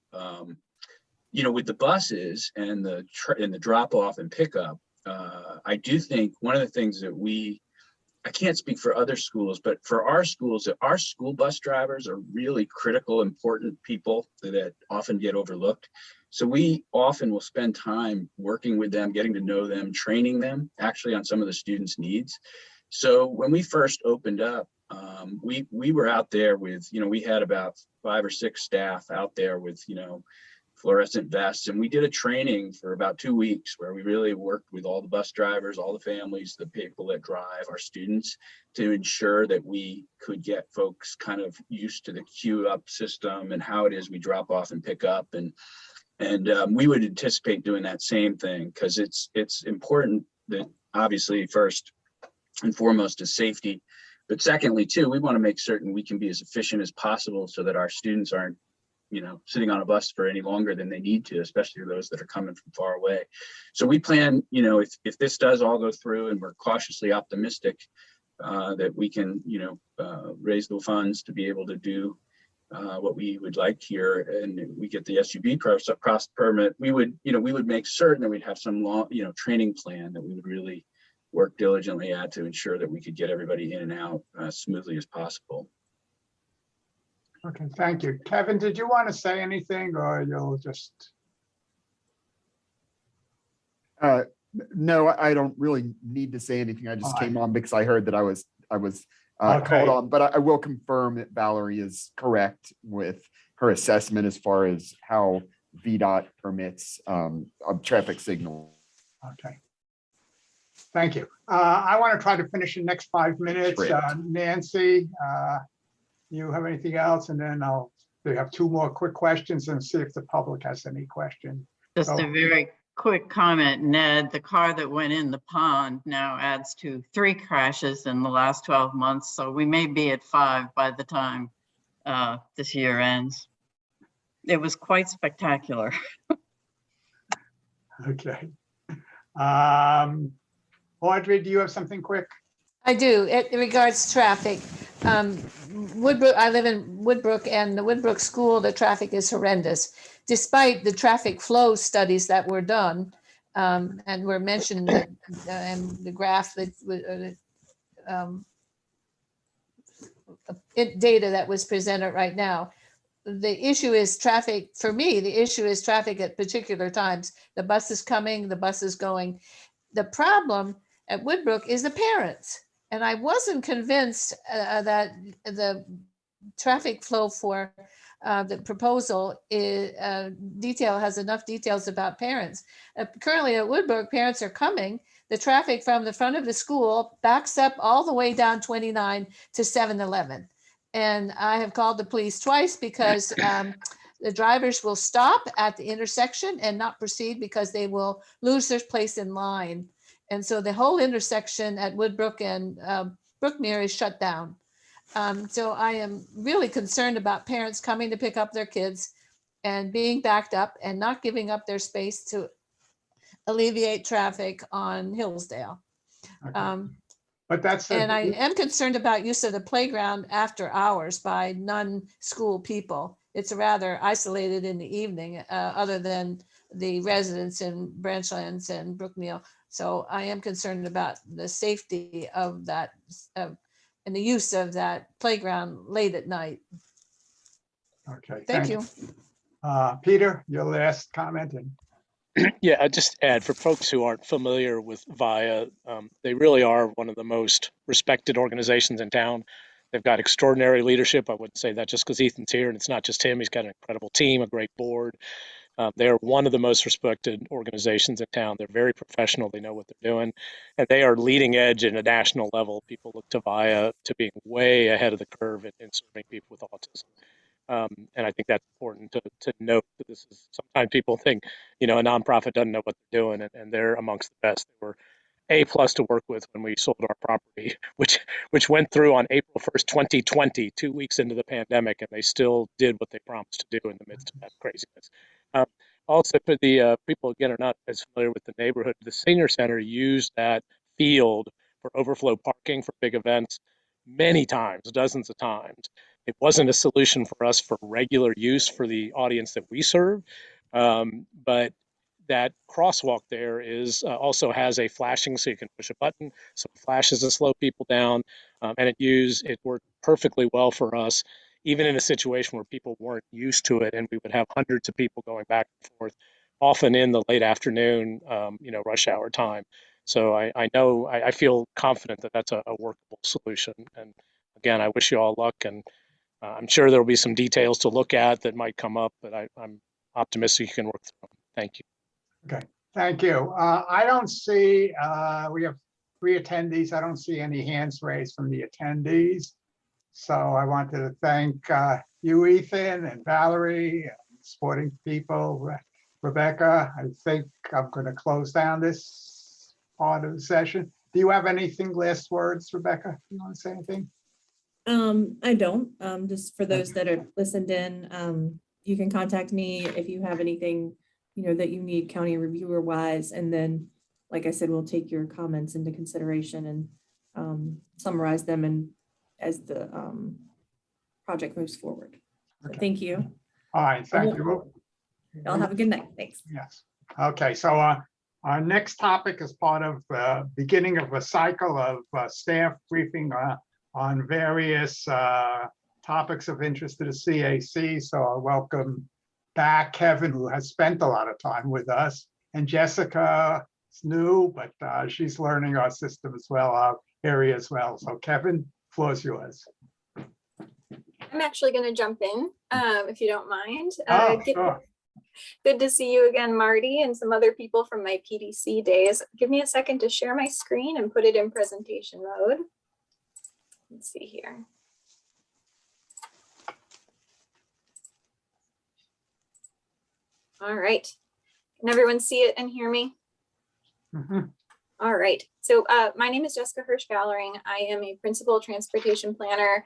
you know, with the buses and the drop off and pickup. I do think one of the things that I can't speak for other schools, but for our schools, our school bus drivers are really critical, important people that often get overlooked. So we often will spend time working with them, getting to know them, training them actually on some of the students' needs. So when we first opened up, we were out there with, you know, we had about 5 or 6 staff out there with, you know, fluorescent vests. And we did a training for about 2 weeks where we really worked with all the bus drivers, all the families, the people that drive, our students, to ensure that we could get folks kind of used to the queue up system and how it is we drop off and pick up. And we would anticipate doing that same thing, because it's important that obviously first and foremost is safety. But secondly, too, we want to make certain we can be as efficient as possible so that our students aren't, you know, sitting on a bus for any longer than they need to, especially those that are coming from far away. So we plan, you know, if this does all go through, and we're cautiously optimistic that we can, you know, raise the funds to be able to do what we would like here, and we get the SUB process permit, we would make certain that we'd have some long, you know, training plan that we would really work diligently at to ensure that we could get everybody in and out as smoothly as possible. Okay, thank you. Kevin, did you want to say anything, or you'll just? No, I don't really need to say anything. I just came on because I heard that I was Okay. called on, but I will confirm that Valerie is correct with her assessment as far as how VDOT permits traffic signal. Okay. Thank you. I want to try to finish in the next 5 minutes. Great. Nancy, you have anything else? And then we have 2 more quick questions and see if the public has any questions. Just a very quick comment, Ned. The car that went in the pond now adds to 3 crashes in the last 12 months. So we may be at 5 by the time this year ends. It was quite spectacular. Okay. Audrey, do you have something quick? I do. It regards traffic. Woodbrook, I live in Woodbrook, and the Woodbrook school, the traffic is horrendous. Despite the traffic flow studies that were done, and were mentioned in the graph that data that was presented right now. The issue is traffic. For me, the issue is traffic at particular times. The bus is coming, the bus is going. The problem at Woodbrook is the parents. And I wasn't convinced that the traffic flow for the proposal has enough details about parents. Currently at Woodbrook, parents are coming. The traffic from the front of the school backs up all the way down 29 to 7-Eleven. And I have called the police twice because the drivers will stop at the intersection and not proceed because they will lose their place in line. And so the whole intersection at Woodbrook and Berkmar is shut down. So I am really concerned about parents coming to pick up their kids and being backed up and not giving up their space to alleviate traffic on Hillsdale. Okay. But that's and I am concerned about use of the playground after hours by non-school people. It's rather isolated in the evening, other than the residents in Branchlands and Brookmeal. So I am concerned about the safety of that and the use of that playground late at night. Okay. Thank you. Peter, your last comment. Yeah, I'd just add, for folks who aren't familiar with VIA, they really are one of the most respected organizations in town. They've got extraordinary leadership. I wouldn't say that just because Ethan's here, and it's not just him. He's got an incredible team, a great board. They are one of the most respected organizations in town. They're very professional. They know what they're doing, and they are leading edge at a national level. People look to VIA to being way ahead of the curve in serving people with autism. And I think that's important to note that this is, sometimes people think, a nonprofit doesn't know what they're doing, and they're amongst the best. They were A+ to work with when we sold our property, which went through on April 1st, 2020, 2 weeks into the pandemic, and they still did what they promised to do in the midst of that craziness. Also, for the people, again, are not as familiar with the neighborhood, the senior center used that field for overflow parking for big events many times, dozens of times. It wasn't a solution for us for regular use for the audience that we serve, but that crosswalk there is also has a flashing, so you can push a button, so it flashes to slow people down, and it worked perfectly well for us, even in a situation where people weren't used to it, and we would have hundreds of people going back and forth, often in the late afternoon, rush hour time. So I feel confident that that's a workable solution. And again, I wish you all luck, and I'm sure there will be some details to look at that might come up, but I'm optimistic you can work through them. Thank you. Okay, thank you. I don't see, we have 3 attendees. I don't see any hands raised from the attendees. So I wanted to thank you, Ethan, and Valerie, and supporting people, Rebecca. I think I'm going to close down this part of the session. Do you have anything, last words, Rebecca? You want to say anything? I don't. Just for those that have listened in, you can contact me if you have anything, that you need county reviewer wise. And then, like I said, we'll take your comments into consideration and summarize them and as the project moves forward. So Okay. Thank you. All right, thank you. Y'all have a good night. Thanks. Yes. Okay, so our next topic is part of the beginning of a cycle of staff briefing on various topics of interest to the CAC. So I welcome back Kevin, who has spent a lot of time with us, and Jessica is new, but she's learning our system as well, our area as well. So Kevin, floor is yours. I'm actually going to jump in, if you don't mind. Sure. Good to see you again, Marty, and some other people from my PDC days. Give me a second to share my screen and put it in presentation mode. Let's see here. All right. Can everyone see it and hear me? Mm-hmm. All right. So my name is Jessica Hirsch-Gallering. I am a principal transportation planner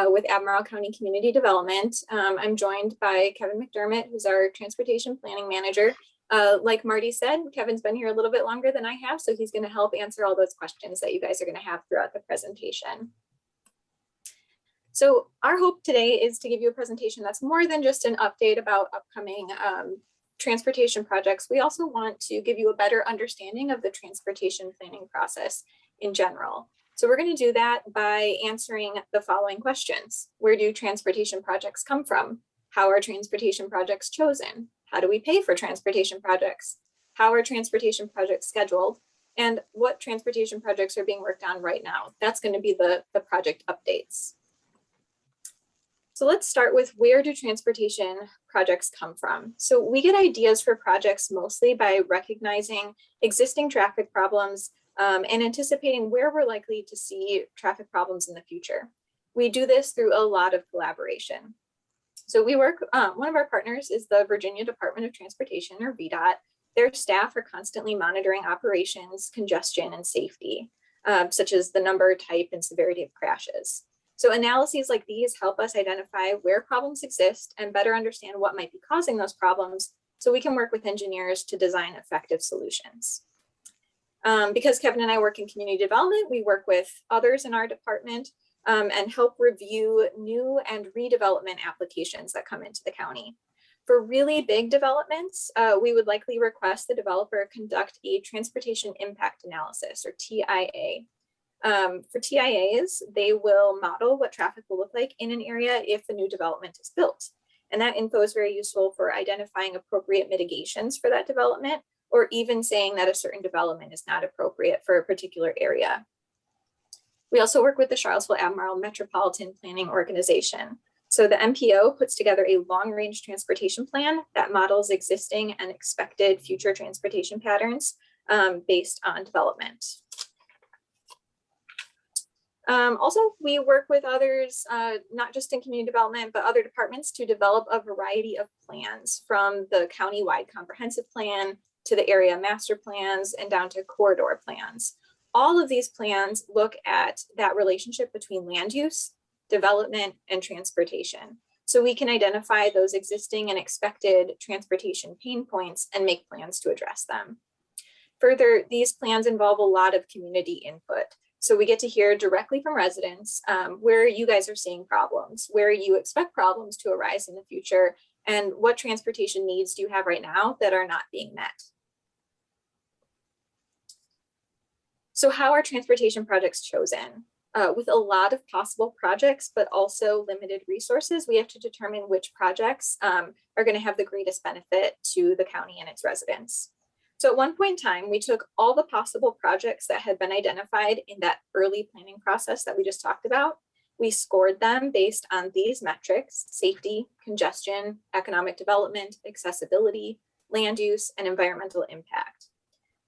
with Admiral County Community Development. I'm joined by Kevin McDermott, who's our transportation planning manager. Like Marty said, Kevin's been here a little bit longer than I have, so he's going to help answer all those questions that you guys are going to have throughout the presentation. So our hope today is to give you a presentation that's more than just an update about upcoming transportation projects. We also want to give you a better understanding of the transportation planning process in general. So we're going to do that by answering the following questions. Where do transportation projects come from? How are transportation projects chosen? How do we pay for transportation projects? How are transportation projects scheduled? And what transportation projects are being worked on right now? That's going to be the project updates. So let's start with, where do transportation projects come from? So we get ideas for projects mostly by recognizing existing traffic problems and anticipating where we're likely to see traffic problems in the future. We do this through a lot of collaboration. So we work, one of our partners is the Virginia Department of Transportation, or VDOT. Their staff are constantly monitoring operations, congestion, and safety, such as the number, type, and severity of crashes. So analyses like these help us identify where problems exist and better understand what might be causing those problems, so we can work with engineers to design effective solutions. Because Kevin and I work in community development, we work with others in our department and help review new and redevelopment applications that come into the county. For really big developments, we would likely request the developer conduct a transportation impact analysis, or TIA. For TIAs, they will model what traffic will look like in an area if the new development is built. And that info is very useful for identifying appropriate mitigations for that development, or even saying that a certain development is not appropriate for a particular area. We also work with the Charlottesville Admiral Metropolitan Planning Organization. So the MPO puts together a long-range transportation plan that models existing and expected future transportation patterns based on development. Also, we work with others, not just in community development, but other departments to develop a variety of plans, from the county-wide comprehensive plan to the area master plans and down to corridor plans. All of these plans look at that relationship between land use, development, and transportation. So we can identify those existing and expected transportation pain points and make plans to address them. Further, these plans involve a lot of community input. So we get to hear directly from residents where you guys are seeing problems, where you expect problems to arise in the future, and what transportation needs do you have right now that are not being met. So how are transportation projects chosen? With a lot of possible projects, but also limited resources, we have to determine which projects are going to have the greatest benefit to the county and its residents. So at one point in time, we took all the possible projects that had been identified in that early planning process that we just talked about. We scored them based on these metrics: safety, congestion, economic development, accessibility, land use, and environmental impact.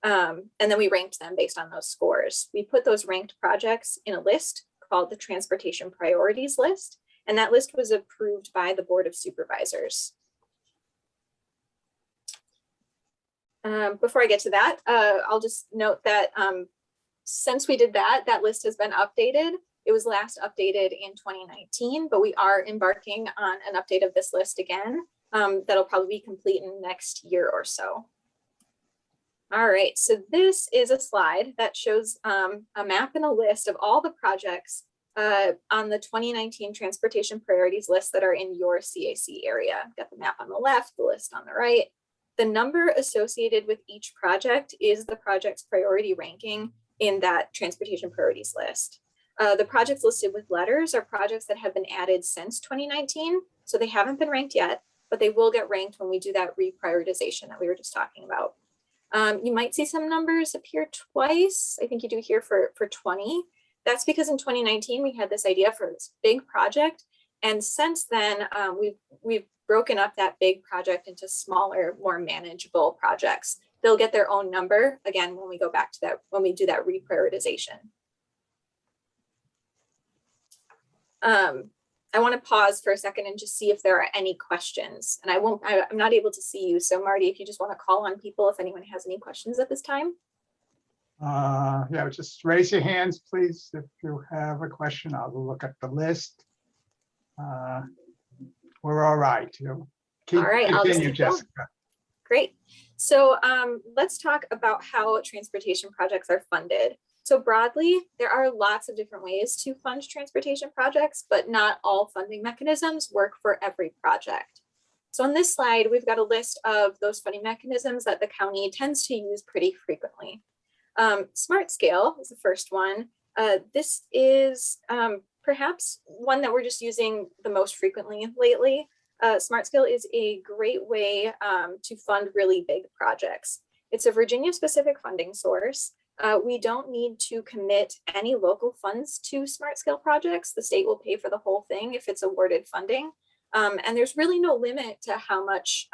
And then we ranked them based on those scores. We put those ranked projects in a list called the Transportation Priorities List, and that list was approved by the Board of Supervisors. Before I get to that, I'll just note that since we did that, that list has been updated. It was last updated in 2019, but we are embarking on an update of this list again. That'll probably be complete in the next year or so. All right, so this is a slide that shows a map and a list of all the projects on the 2019 Transportation Priorities List that are in your CAC area. Got the map on the left, the list on the right. The number associated with each project is the project's priority ranking in that Transportation Priorities List. The projects listed with letters are projects that have been added since 2019, so they haven't been ranked yet, but they will get ranked when we do that reprioritization that we were just talking about. You might see some numbers appear twice. I think you do here for 20. That's because in 2019, we had this idea for this big project. And since then, we've broken up that big project into smaller, more manageable projects. They'll get their own number again when we go back to that, when we do that reprioritization. I want to pause for a second and just see if there are any questions. And I'm not able to see you. So Marty, if you just want to call on people, if anyone has any questions at this time. Yeah, just raise your hands, please, if you have a question. I'll look at the list. We're all right. All right, I'll just continue, keep going. Jessica. Great. So let's talk about how transportation projects are funded. So broadly, there are lots of different ways to fund transportation projects, but not all funding mechanisms work for every project. So on this slide, we've got a list of those funding mechanisms that the county tends to use pretty frequently. Smart Scale is the first one. This is perhaps one that we're just using the most frequently lately. Smart Scale is a great way to fund really big projects. It's a Virginia-specific funding source. We don't need to commit any local funds to Smart Scale projects. The state will pay for the whole thing if it's awarded funding. And there's really no limit to how much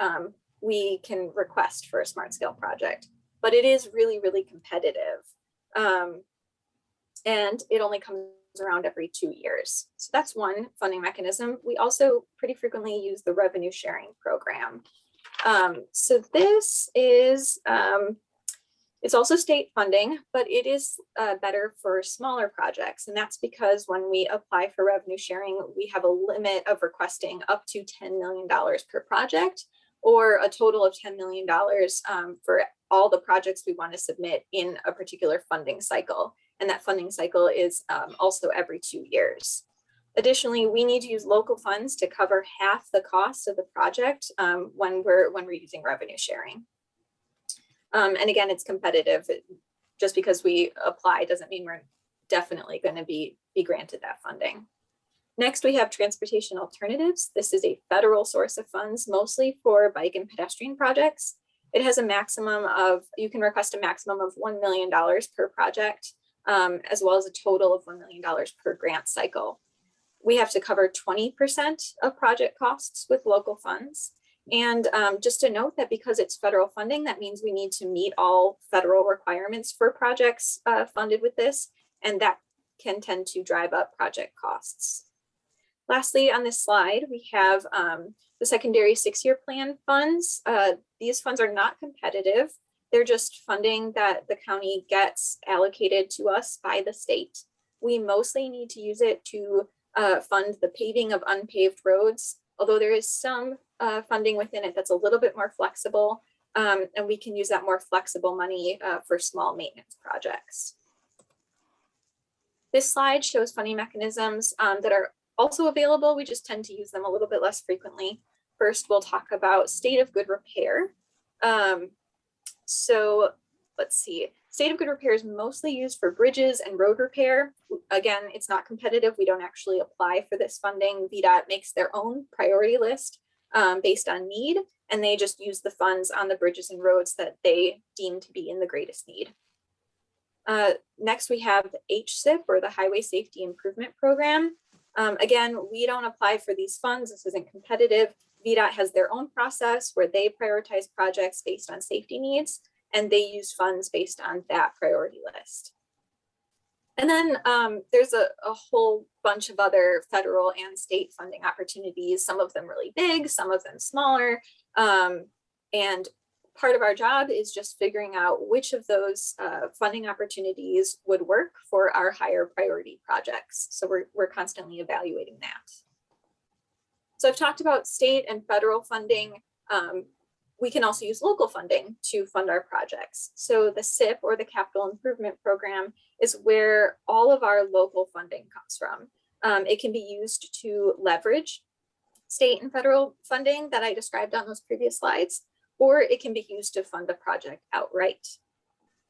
we can request for a Smart Scale project, but it is really, really competitive. And it only comes around every 2 years. So that's one funding mechanism. We also pretty frequently use the revenue sharing program. So this is, it's also state funding, but it is better for smaller projects. And that's because when we apply for revenue sharing, we have a limit of requesting up to $10 million per project, or a total of $10 million for all the projects we want to submit in a particular funding cycle. And that funding cycle is also every 2 years. Additionally, we need to use local funds to cover half the cost of the project when we're using revenue sharing. And again, it's competitive. Just because we apply doesn't mean we're definitely going to be granted that funding. Next, we have transportation alternatives. This is a federal source of funds, mostly for bike and pedestrian projects. It has a maximum of, you can request a maximum of $1 million per project, as well as a total of $1 million per grant cycle. we have to cover 20% of project costs with local funds. And just to note that because it's federal funding, that means we need to meet all federal requirements for projects funded with this, and that can tend to drive up project costs. Lastly, on this slide, we have the secondary 6-year plan funds. These funds are not competitive. They're just funding that the county gets allocated to us by the state. We mostly need to use it to fund the paving of unpaved roads, although there is some funding within it that's a little bit more flexible, and we can use that more flexible money for small maintenance projects. This slide shows funding mechanisms that are also available. We just tend to use them a little bit less frequently. First, we'll talk about state of good repair. So let's see. State of good repair is mostly used for bridges and road repair. Again, it's not competitive. We don't actually apply for this funding. VDOT makes their own priority list based on need, and they just use the funds on the bridges and roads that they deem to be in the greatest need. Next, we have the Hcip, or the Highway Safety Improvement Program. Again, we don't apply for these funds. This isn't competitive. VDOT has their own process where they prioritize projects based on safety needs, and they use funds based on that priority list. And then there's a whole bunch of other federal and state funding opportunities, some of them really big, some of them smaller. And part of our job is just figuring out which of those funding opportunities would work for our higher priority projects. So we're constantly evaluating that. So I've talked about state and federal funding. We can also use local funding to fund our projects. So the Hcip, or the Capital Improvement Program, is where all of our local funding comes from. It can be used to leverage state and federal funding that I described on those previous slides, or it can be used to fund the project outright.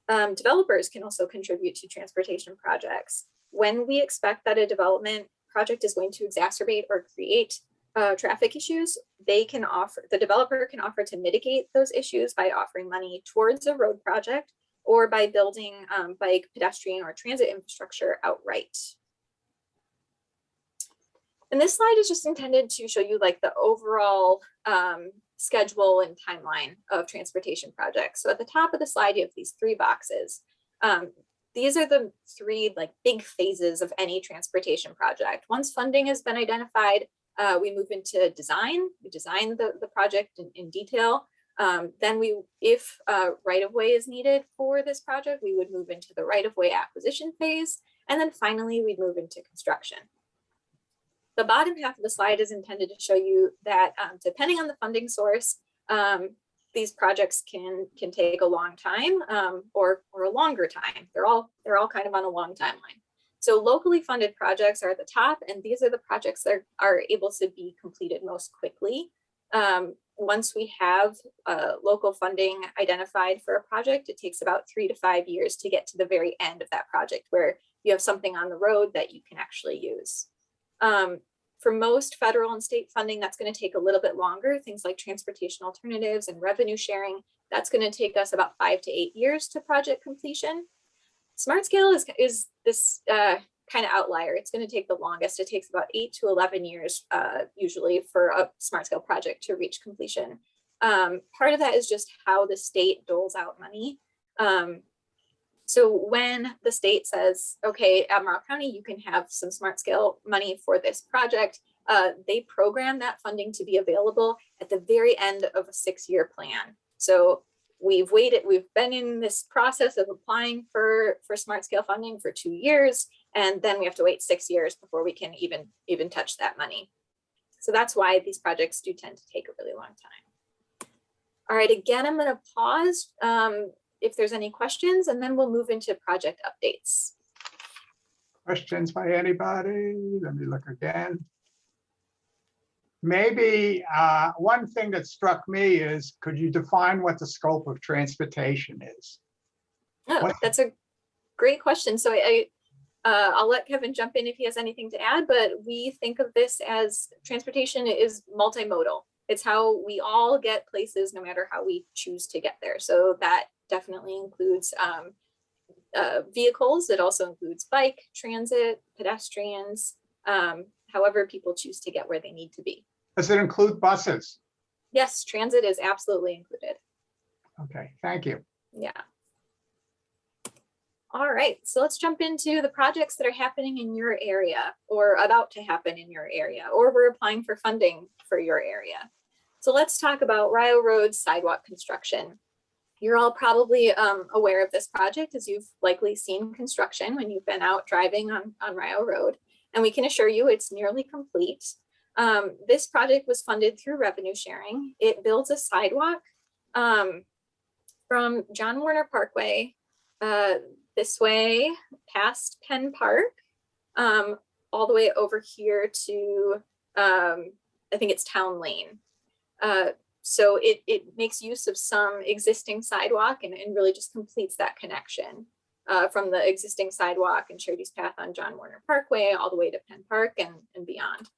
Developers can also contribute to transportation projects. When we expect that a development project is going to exacerbate or create traffic issues, the developer can offer to mitigate those issues by offering money towards a road project or by building bike, pedestrian, or transit infrastructure outright. And this slide is just intended to show you like the overall schedule and timeline of transportation projects. So at the top of the slide, you have these 3 boxes. These are the 3 like big phases of any transportation project. Once funding has been identified, we move into design. We design the project in detail. Then if right-of-way is needed for this project, we would move into the right-of-way acquisition phase. And then finally, we'd move into construction. The bottom half of the slide is intended to show you that depending on the funding source, these projects can take a long time or a longer time. They're all kind of on a long timeline. So locally funded projects are at the top, and these are the projects that are able to be completed most quickly. Once we have local funding identified for a project, it takes about 3 to 5 years to get to the very end of that project where you have something on the road that you can actually use. For most federal and state funding, that's going to take a little bit longer. Things like transportation alternatives and revenue sharing, that's going to take us about 5 to 8 years to project completion. Smart scale is this kind of outlier. It's going to take the longest. It takes about 8 to 11 years usually for a smart scale project to reach completion. Part of that is just how the state doles out money. So when the state says, okay, Albemarle County, you can have some smart scale money for this project, they program that funding to be available at the very end of a 6-year plan. So we've been in this process of applying for smart scale funding for 2 years, and then we have to wait 6 years before we can even touch that money. So that's why these projects do tend to take a really long time. All right, again, I'm gonna pause if there's any questions, and then we'll move into project updates. Questions by anybody? Let me look again. Maybe one thing that struck me is, could you define what the scope of transportation is? Oh, that's a great question. So I'll let Kevin jump in if he has anything to add, but we think of this as transportation is multimodal. It's how we all get places no matter how we choose to get there. So that definitely includes vehicles. It also includes bike, transit, pedestrians, however people choose to get where they need to be. Does it include buses? Yes, transit is absolutely included. Okay, thank you. Yeah. All right, so let's jump into the projects that are happening in your area or about to happen in your area, or we're applying for funding for your area. So let's talk about Rio Road sidewalk construction. You're all probably aware of this project, as you've likely seen construction when you've been out driving on Rio Road, and we can assure you it's nearly complete. This project was funded through revenue sharing. It builds a sidewalk from John Warner Parkway this way past Penn Park, all the way over here to, I think it's Town Lane. So it makes use of some existing sidewalk and really just completes that connection from the existing sidewalk and shared use path on John Warner Parkway all the way to Penn Park and beyond.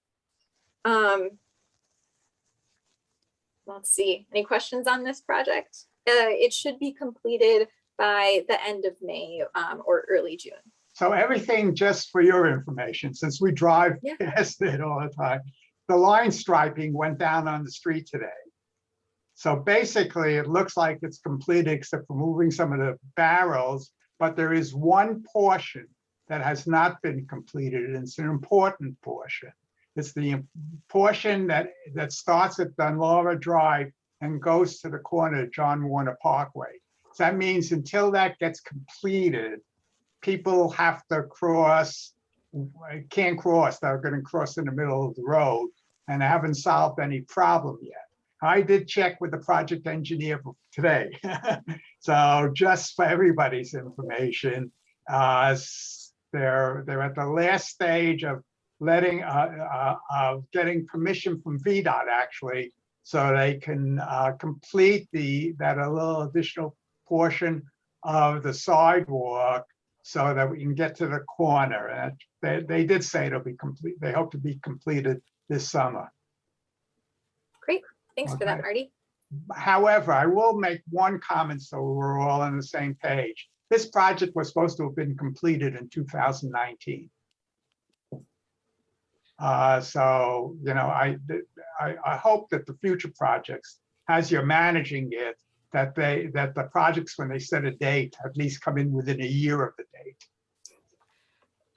Let's see, any questions on this project? It should be completed by the end of May or early June. So everything, just for your information, since we drive past it all the time, the line striping went down on the street today. So basically it looks like it's completed except for moving some of the barrels, but there is one portion that has not been completed, and it's an important portion. It's the portion that starts at Dunlora Drive and goes to the corner of John Warner Parkway. So that means until that gets completed, people have to cross, can't cross, they're going to cross in the middle of the road, and I haven't solved any problem yet. I did check with the project engineer today. So just for everybody's information, they're at the last stage of getting permission from VDOT actually, so they can complete that a little additional portion of the sidewalk so that we can get to the corner. And they did say it'll be complete. They hope to be completed this summer. Great, thanks for that, Marty. However, I will make one comment so we're all on the same page. This project was supposed to have been completed in 2019. So, you know, I hope that the future projects, as you're managing it, that the projects, when they set a date, at least come in within a year of the date.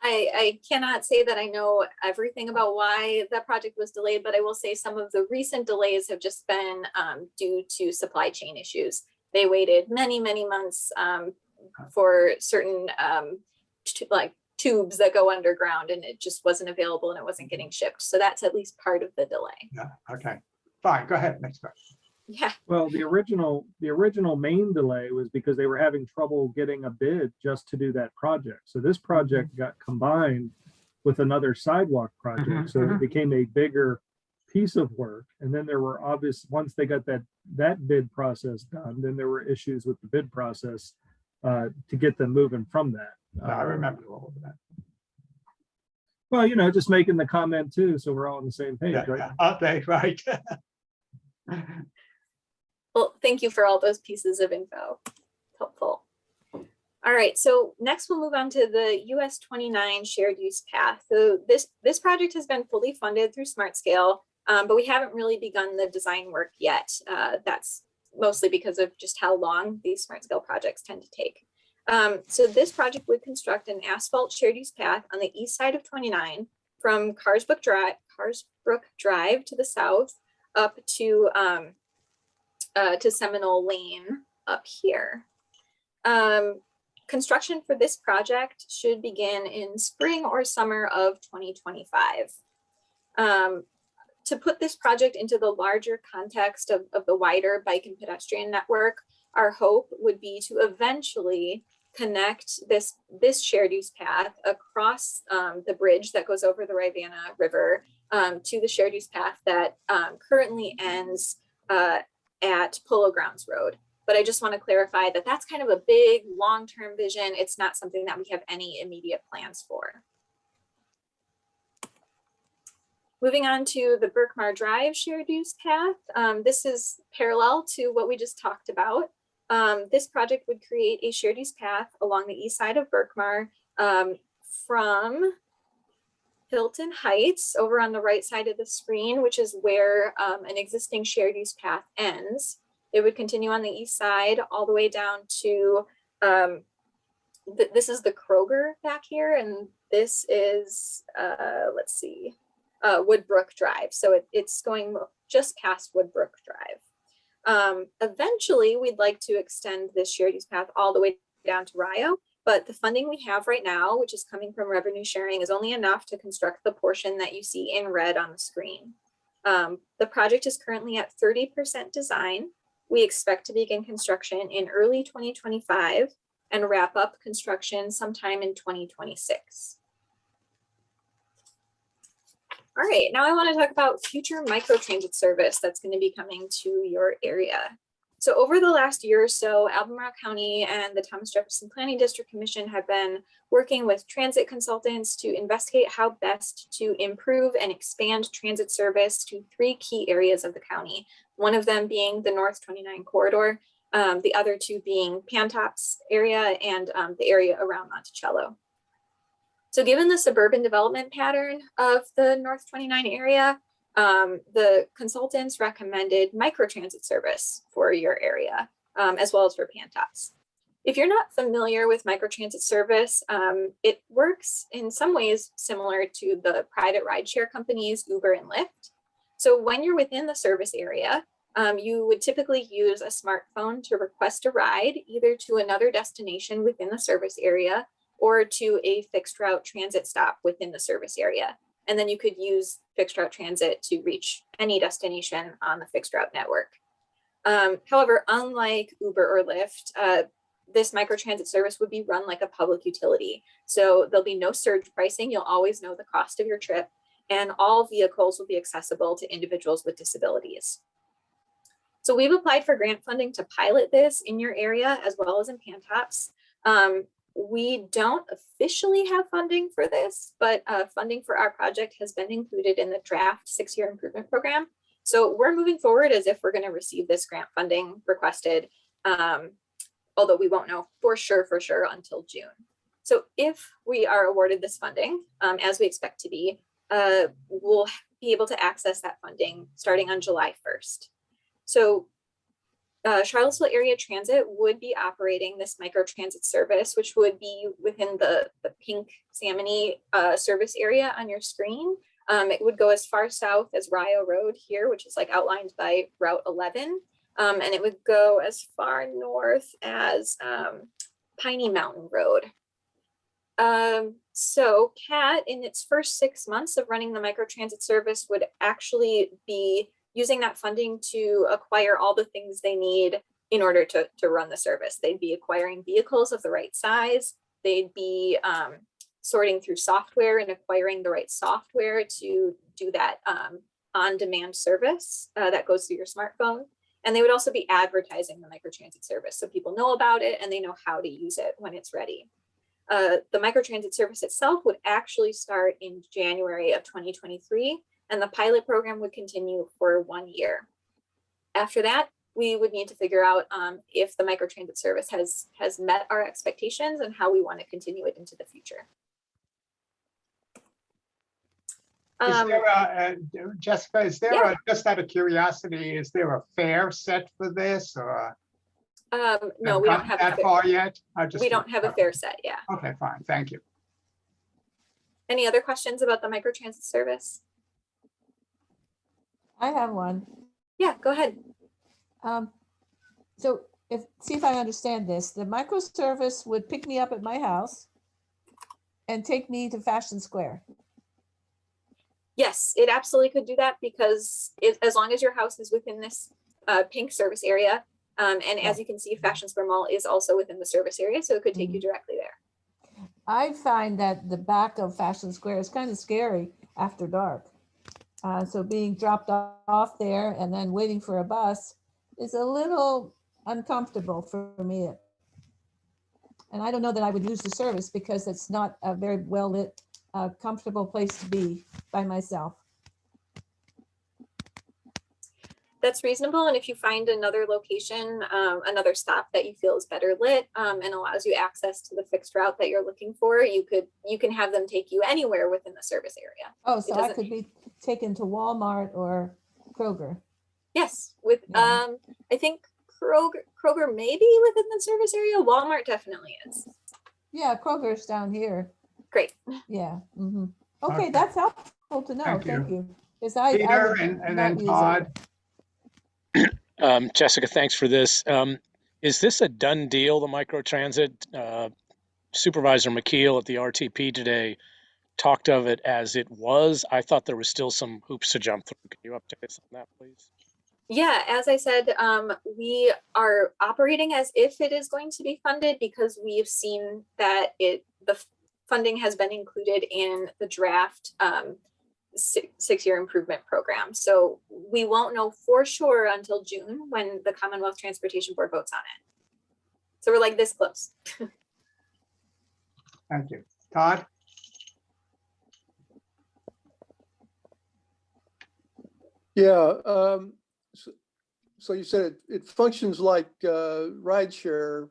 I cannot say that I know everything about why that project was delayed, but I will say some of the recent delays have just been due to supply chain issues. They waited many, many months for certain like tubes that go underground, and it just wasn't available and it wasn't getting shipped. So that's at least part of the delay. Yeah, okay, fine, go ahead, next question. Yeah. Well, the original main delay was because they were having trouble getting a bid just to do that project. So this project got combined with another sidewalk project. So it became a bigger piece of work. And then there were once they got that bid process done, then there were issues with the bid process to get them moving from that. I remember all of that. Well, you know, just making the comment too, so we're all on the same page, right? Yeah. Okay, right. Well, thank you for all those pieces of info. Helpful. All right, so next we'll move on to the US 29 shared use path. So this project has been fully funded through Smart Scale, but we haven't really begun the design work yet. That's mostly because of just how long these Smart Scale projects tend to take. So this project would construct an asphalt shared use path on the east side of 29 from Carsbrook Drive to the south up to Seminole Lane up here. Construction for this project should begin in spring or summer of 2025. To put this project into the larger context of the wider bike and pedestrian network, our hope would be to eventually connect this shared use path across the bridge that goes over the Rivanna River to the shared use path that currently ends at Polo Grounds Road. But I just want to clarify that that's kind of a big long-term vision. It's not something that we have any immediate plans for. Moving on to the Berkmar Drive shared use path. This is parallel to what we just talked about. This project would create a shared use path along the east side of Berkmar from Hilton Heights over on the right side of the screen, which is where an existing shared use path ends. It would continue on the east side all the way down to, this is the Kroger back here, and this is, let's see, Woodbrook Drive. So it's going just past Woodbrook Drive. Eventually, we'd like to extend this shared use path all the way down to Rio, but the funding we have right now, which is coming from revenue sharing, is only enough to construct the portion that you see in red on the screen. The project is currently at 30% design. We expect to begin construction in early 2025 and wrap up construction sometime in 2026. All right, now I want to talk about future microtransit service that's going to be coming to your area. So over the last year or so, Albemarle County and the Thomas Jefferson Planning District Commission have been working with transit consultants to investigate how best to improve and expand transit service to 3 key areas of the county. One of them being the North 29 corridor, the other 2 being Pantops area and the area around Monticello. So given the suburban development pattern of the North 29 area, the consultants recommended microtransit service for your area, as well as for Pantops. If you're not familiar with microtransit service, it works in some ways similar to the private rideshare companies, Uber and Lyft. So when you're within the service area, you would typically use a smartphone to request a ride, either to another destination within the service area or to a fixed route transit stop within the service area. And then you could use fixed route transit to reach any destination on the fixed route network. However, unlike Uber or Lyft, this microtransit service would be run like a public utility. So there'll be no surge pricing. You'll always know the cost of your trip, and all vehicles will be accessible to individuals with disabilities. So we've applied for grant funding to pilot this in your area as well as in Pantops. We don't officially have funding for this, but funding for our project has been included in the draft 6-year improvement program. So we're moving forward as if we're going to receive this grant funding requested, although we won't know for sure until June. So if we are awarded this funding, as we expect to be, we'll be able to access that funding starting on July 1st. So Charlottesville Area Transit would be operating this microtransit service, which would be within the pink Salmony service area on your screen. It would go as far south as Rio Road here, which is like outlined by Route 11. And it would go as far north as Piney Mountain Road. So CAT, in its first 6 months of running the microtransit service, would actually be using that funding to acquire all the things they need in order to run the service. They'd be acquiring vehicles of the right size. They'd be sorting through software and acquiring the right software to do that on-demand service that goes through your smartphone. And they would also be advertising the microtransit service so people know about it and they know how to use it when it's ready. The microtransit service itself would actually start in January of 2023. And the pilot program would continue for 1 year. After that, we would need to figure out if the microtransit service has met our expectations and how we want to continue it into the future. Jessica, is there just out of curiosity, is there a fare set for this, or? No, we don't have that far yet. We don't have a fare set, yeah. Okay, fine, thank you. Any other questions about the microtransit service? I have one. Yeah, go ahead. So see if I understand this. The micro service would pick me up at my house and take me to Fashion Square. Yes, it absolutely could do that because as long as your house is within this pink service area, and as you can see, Fashion Square Mall is also within the service area, so it could take you directly there. I find that the back of Fashion Square is kind of scary after dark. So being dropped off there and then waiting for a bus is a little uncomfortable for me. And I don't know that I would use the service because it's not a very well lit, comfortable place to be by myself. That's reasonable. And if you find another location, another stop that you feel is better lit and allows you access to the fixed route that you're looking for, you can have them take you anywhere within the service area. Oh, It so I doesn't- could be taken to Walmart or Kroger. Yes, with Yeah. I think Kroger may be within the service area. Walmart definitely is. Yeah, Kroger's down here. Great. Yeah. Okay, Okay. that's helpful to know. Thank Thank you. you. Because I Peter would and not then use it. Todd. Jessica, thanks for this. Is this a done deal, the microtransit? Supervisor McKeel at the RTP today talked of it as it was. I thought there was still some hoops to jump through. Can you update us on that, please? Yeah, as I said, we are operating as if it is going to be funded because we've seen that the funding has been included in the draft six-year improvement program. So we won't know for sure until June when the Commonwealth Transportation Board votes on it. So we're like this close. Thank you. Todd? Yeah, so you said it functions like rideshare.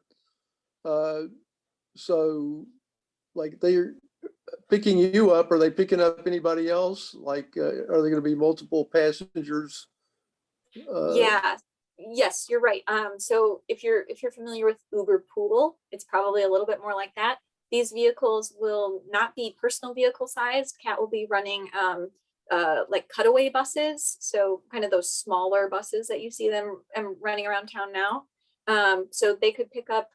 So like they're picking you up, are they picking up anybody else? Like, are there gonna be multiple passengers? Yeah, yes, you're right. So if you're familiar with Uber Pool, it's probably a little bit more like that. These vehicles will not be personal vehicle sized. CAT will be running like cutaway buses, so kind of those smaller buses that you see them running around town now. So they could pick up,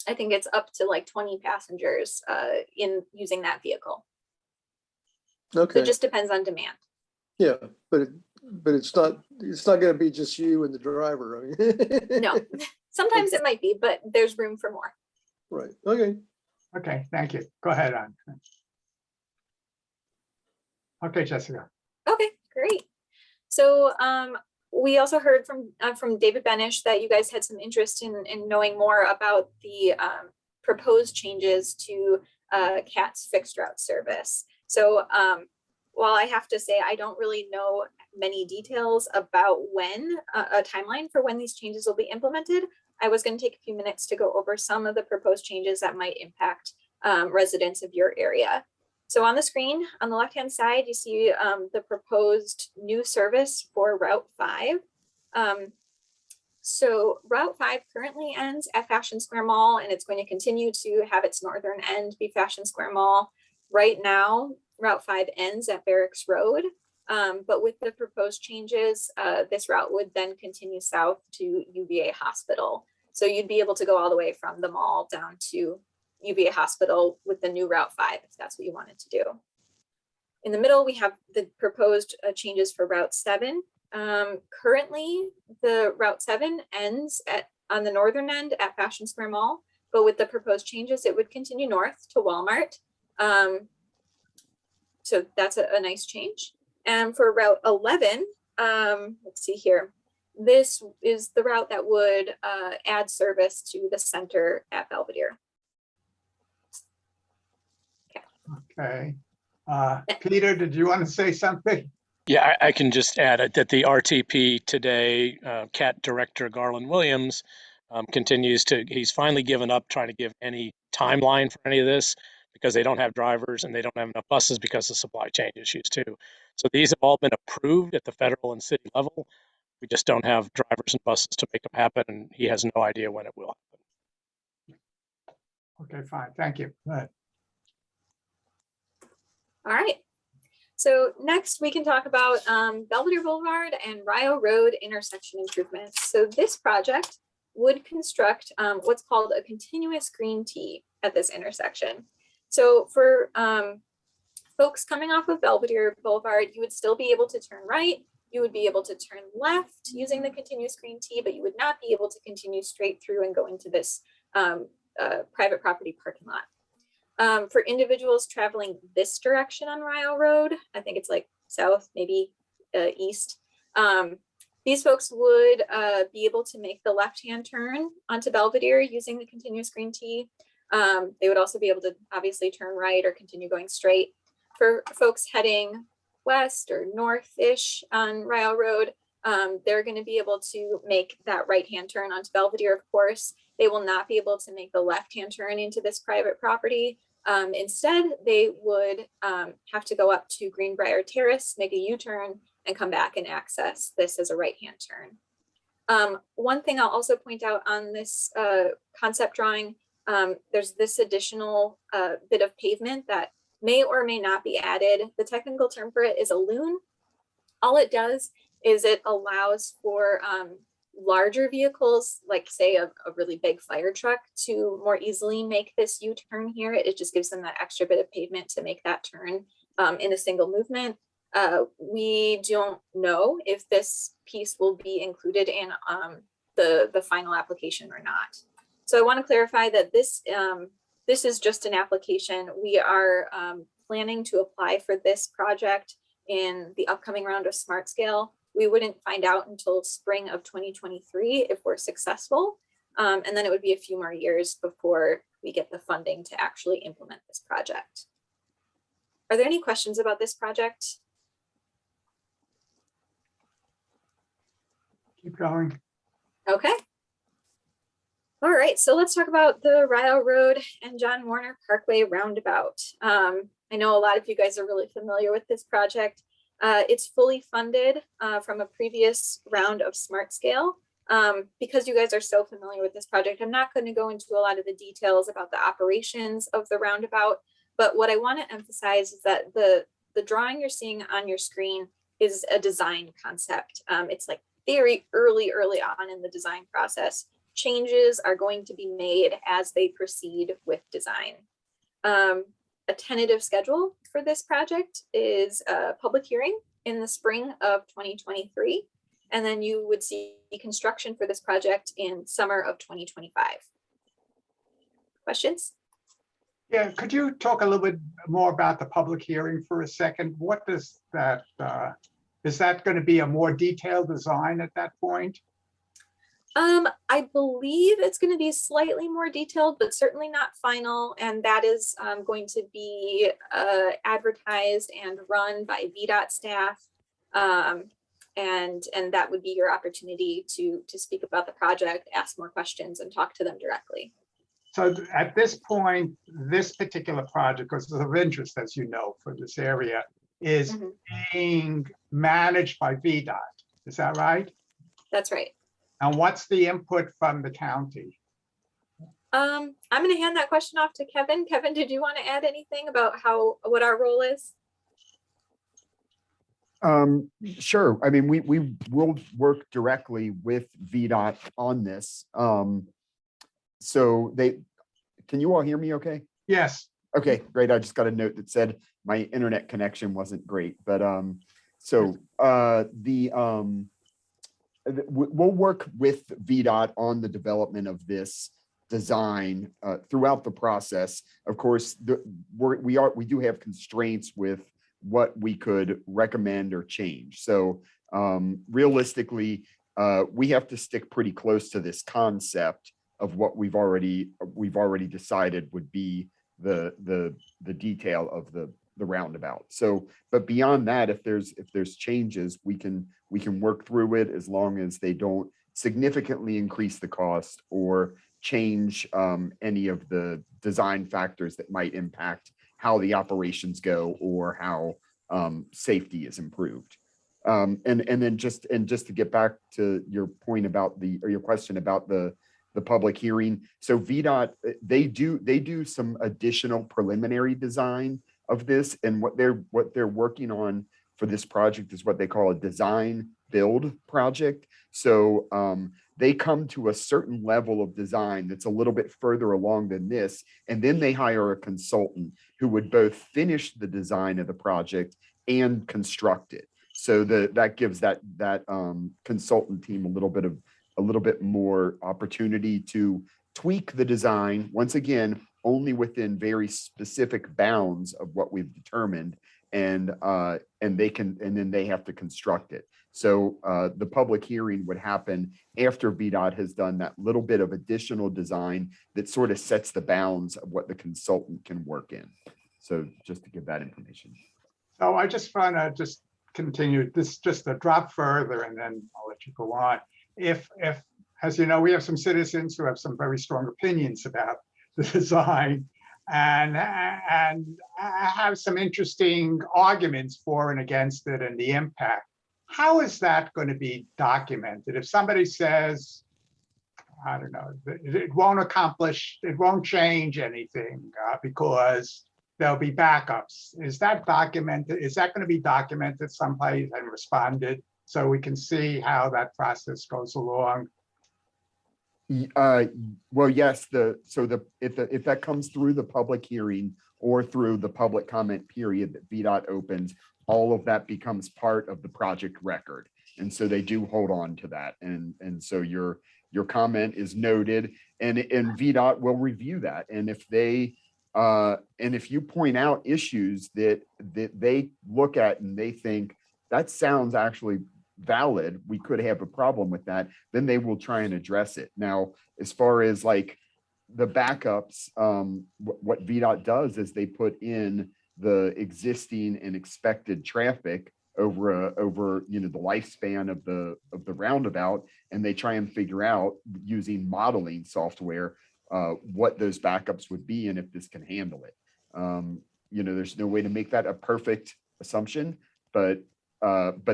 I think it's up to like 20 passengers in using that vehicle. So Okay, it just depends on demand. yeah, but it's not gonna be just you and the driver. I mean. No, sometimes it might be, but there's room for more. Right, okay. Okay, thank you. Go ahead on. Okay, Jessica. Okay, great. So we also heard from David Benish that you guys had some interest in knowing more about the proposed changes to CAT's fixed route service. So while I have to say I don't really know many details about when a timeline for when these changes will be implemented, I was going to take a few minutes to go over some of the proposed changes that might impact residents of your area. So on the screen, on the left-hand side, you see the proposed new service for Route 5. So Route 5 currently ends at Fashion Square Mall, and it's going to continue to have its northern end be Fashion Square Mall. Right now, Route 5 ends at Barracks Road, but with the proposed changes, this route would then continue south to UVA Hospital. So you'd be able to go all the way from the mall down to UVA Hospital with the new Route 5, if that's what you wanted to do. In the middle, we have the proposed changes for Route 7. Currently, the Route 7 ends on the northern end at Fashion Square Mall, but with the proposed changes, it would continue north to Walmart. So that's a nice change. And for Route 11, let's see here. This is the route that would add service to the center at Belvedere. Okay. Peter, did you want to say something? Yeah, I can just add that the RTP today, CAT Director Garland Williams he's finally given up trying to give any timeline for any of this because they don't have drivers and they don't have enough buses because of supply chain issues too. So these have all been approved at the federal and city level. We just don't have drivers and buses to make them happen, and he has no idea when it will happen. Okay, fine. Thank you. Go ahead. All right. So next we can talk about Belvedere Boulevard and Rio Road intersection improvements. So this project would construct what's called a continuous green T at this intersection. So for folks coming off of Belvedere Boulevard, you would still be able to turn right. You would be able to turn left using the continuous green T, but you would not be able to continue straight through and go into this private property parking lot. For individuals traveling this direction on Rio Road, I think it's like south, maybe east. These folks would be able to make the left-hand turn onto Belvedere using the continuous green T. They would also be able to obviously turn right or continue going straight. For folks heading west or north-ish on Rio Road, they're going to be able to make that right-hand turn onto Belvedere, of course. They will not be able to make the left-hand turn into this private property. Instead, they would have to go up to Greenbrier Terrace, make a U-turn, and come back and access this as a right-hand turn. One thing I'll also point out on this concept drawing, there's this additional bit of pavement that may or may not be added. The technical term for it is a loon. All it does is it allows for larger vehicles, like say a really big fire truck, to more easily make this U-turn here. It just gives them that extra bit of pavement to make that turn in a single movement. We don't know if this piece will be included in the final application or not. So I want to clarify that this is just an application. We are planning to apply for this project in the upcoming round of Smart Scale. We wouldn't find out until spring of 2023 if we're successful. And then it would be a few more years before we get the funding to actually implement this project. Are there any questions about this project? Keep going. Okay. All right, so let's talk about the Rio Road and John Warner Parkway Roundabout. I know a lot of you guys are really familiar with this project. It's fully funded from a previous round of Smart Scale. Because you guys are so familiar with this project, I'm not going to go into a lot of the details about the operations of the roundabout, but what I want to emphasize is that the drawing you're seeing on your screen is a design concept. It's like very early on in the design process. Changes are going to be made as they proceed with design. A tentative schedule for this project is a public hearing in the spring of 2023, and then you would see construction for this project in summer of 2025. Questions? Yeah, could you talk a little bit more about the public hearing for a second? What does that, is that going to be a more detailed design at that point? I believe it's going to be slightly more detailed, but certainly not final. And that is going to be advertised and run by VDOT staff. And that would be your opportunity to speak about the project, ask more questions, and talk to them directly. So at this point, this particular project, because it's of interest, as you know, for this area, is being managed by VDOT. Is that right? That's right. And what's the input from the county? I'm going to hand that question off to Kevin. Kevin, did you want to add anything about what our role is? Sure. I mean, we will work directly with VDOT on this. So can you all hear me okay? Yes. Okay, great. I just got a note that said my internet connection wasn't great, but we'll work with VDOT on the development of this design throughout the process. Of course, we do have constraints with what we could recommend or change. So realistically, we have to stick pretty close to this concept of what we've already decided would be the detail of the roundabout. So, but beyond that, if there's changes, we can work through it as long as they don't significantly increase the cost or change any of the design factors that might impact how the operations go or how safety is improved. And then just to get back to your point about your question about the public hearing. So VDOT, they do some additional preliminary design of this, and what they're working on for this project is what they call a design build project. So they come to a certain level of design that's a little bit further along than this, and then they hire a consultant who would both finish the design of the project and construct it. So that gives that consultant team a little bit more opportunity to tweak the design, once again, only within very specific bounds of what we've determined, and then they have to construct it. So the public hearing would happen after VDOT has done that little bit of additional design that sort of sets the bounds of what the consultant can work in. So just to give that information. So I just want to continue this just a drop further, and then I'll let you go on. If, as you know, we have some citizens who have some very strong opinions about the design and have some interesting arguments for and against it and the impact. How is that going to be documented? If somebody says, I don't know, it won't accomplish, it won't change anything because there'll be backups. Is that documented? Is that going to be documented someplace and responded so we can see how that process goes along? Well, yes, if that comes through the public hearing or through the public comment period that VDOT opens, all of that becomes part of the project record. And so they do hold on to that. And so your comment is noted, and VDOT will review that. And if they and if you point out issues that they look at and they think that sounds actually valid, we could have a problem with that, then they will try and address it. Now, as far as like the backups, what VDOT does is they put in the existing and expected traffic over the lifespan of the roundabout, and they try and figure out using modeling software what those backups would be and if this can handle it. There's no way to make that a perfect assumption, but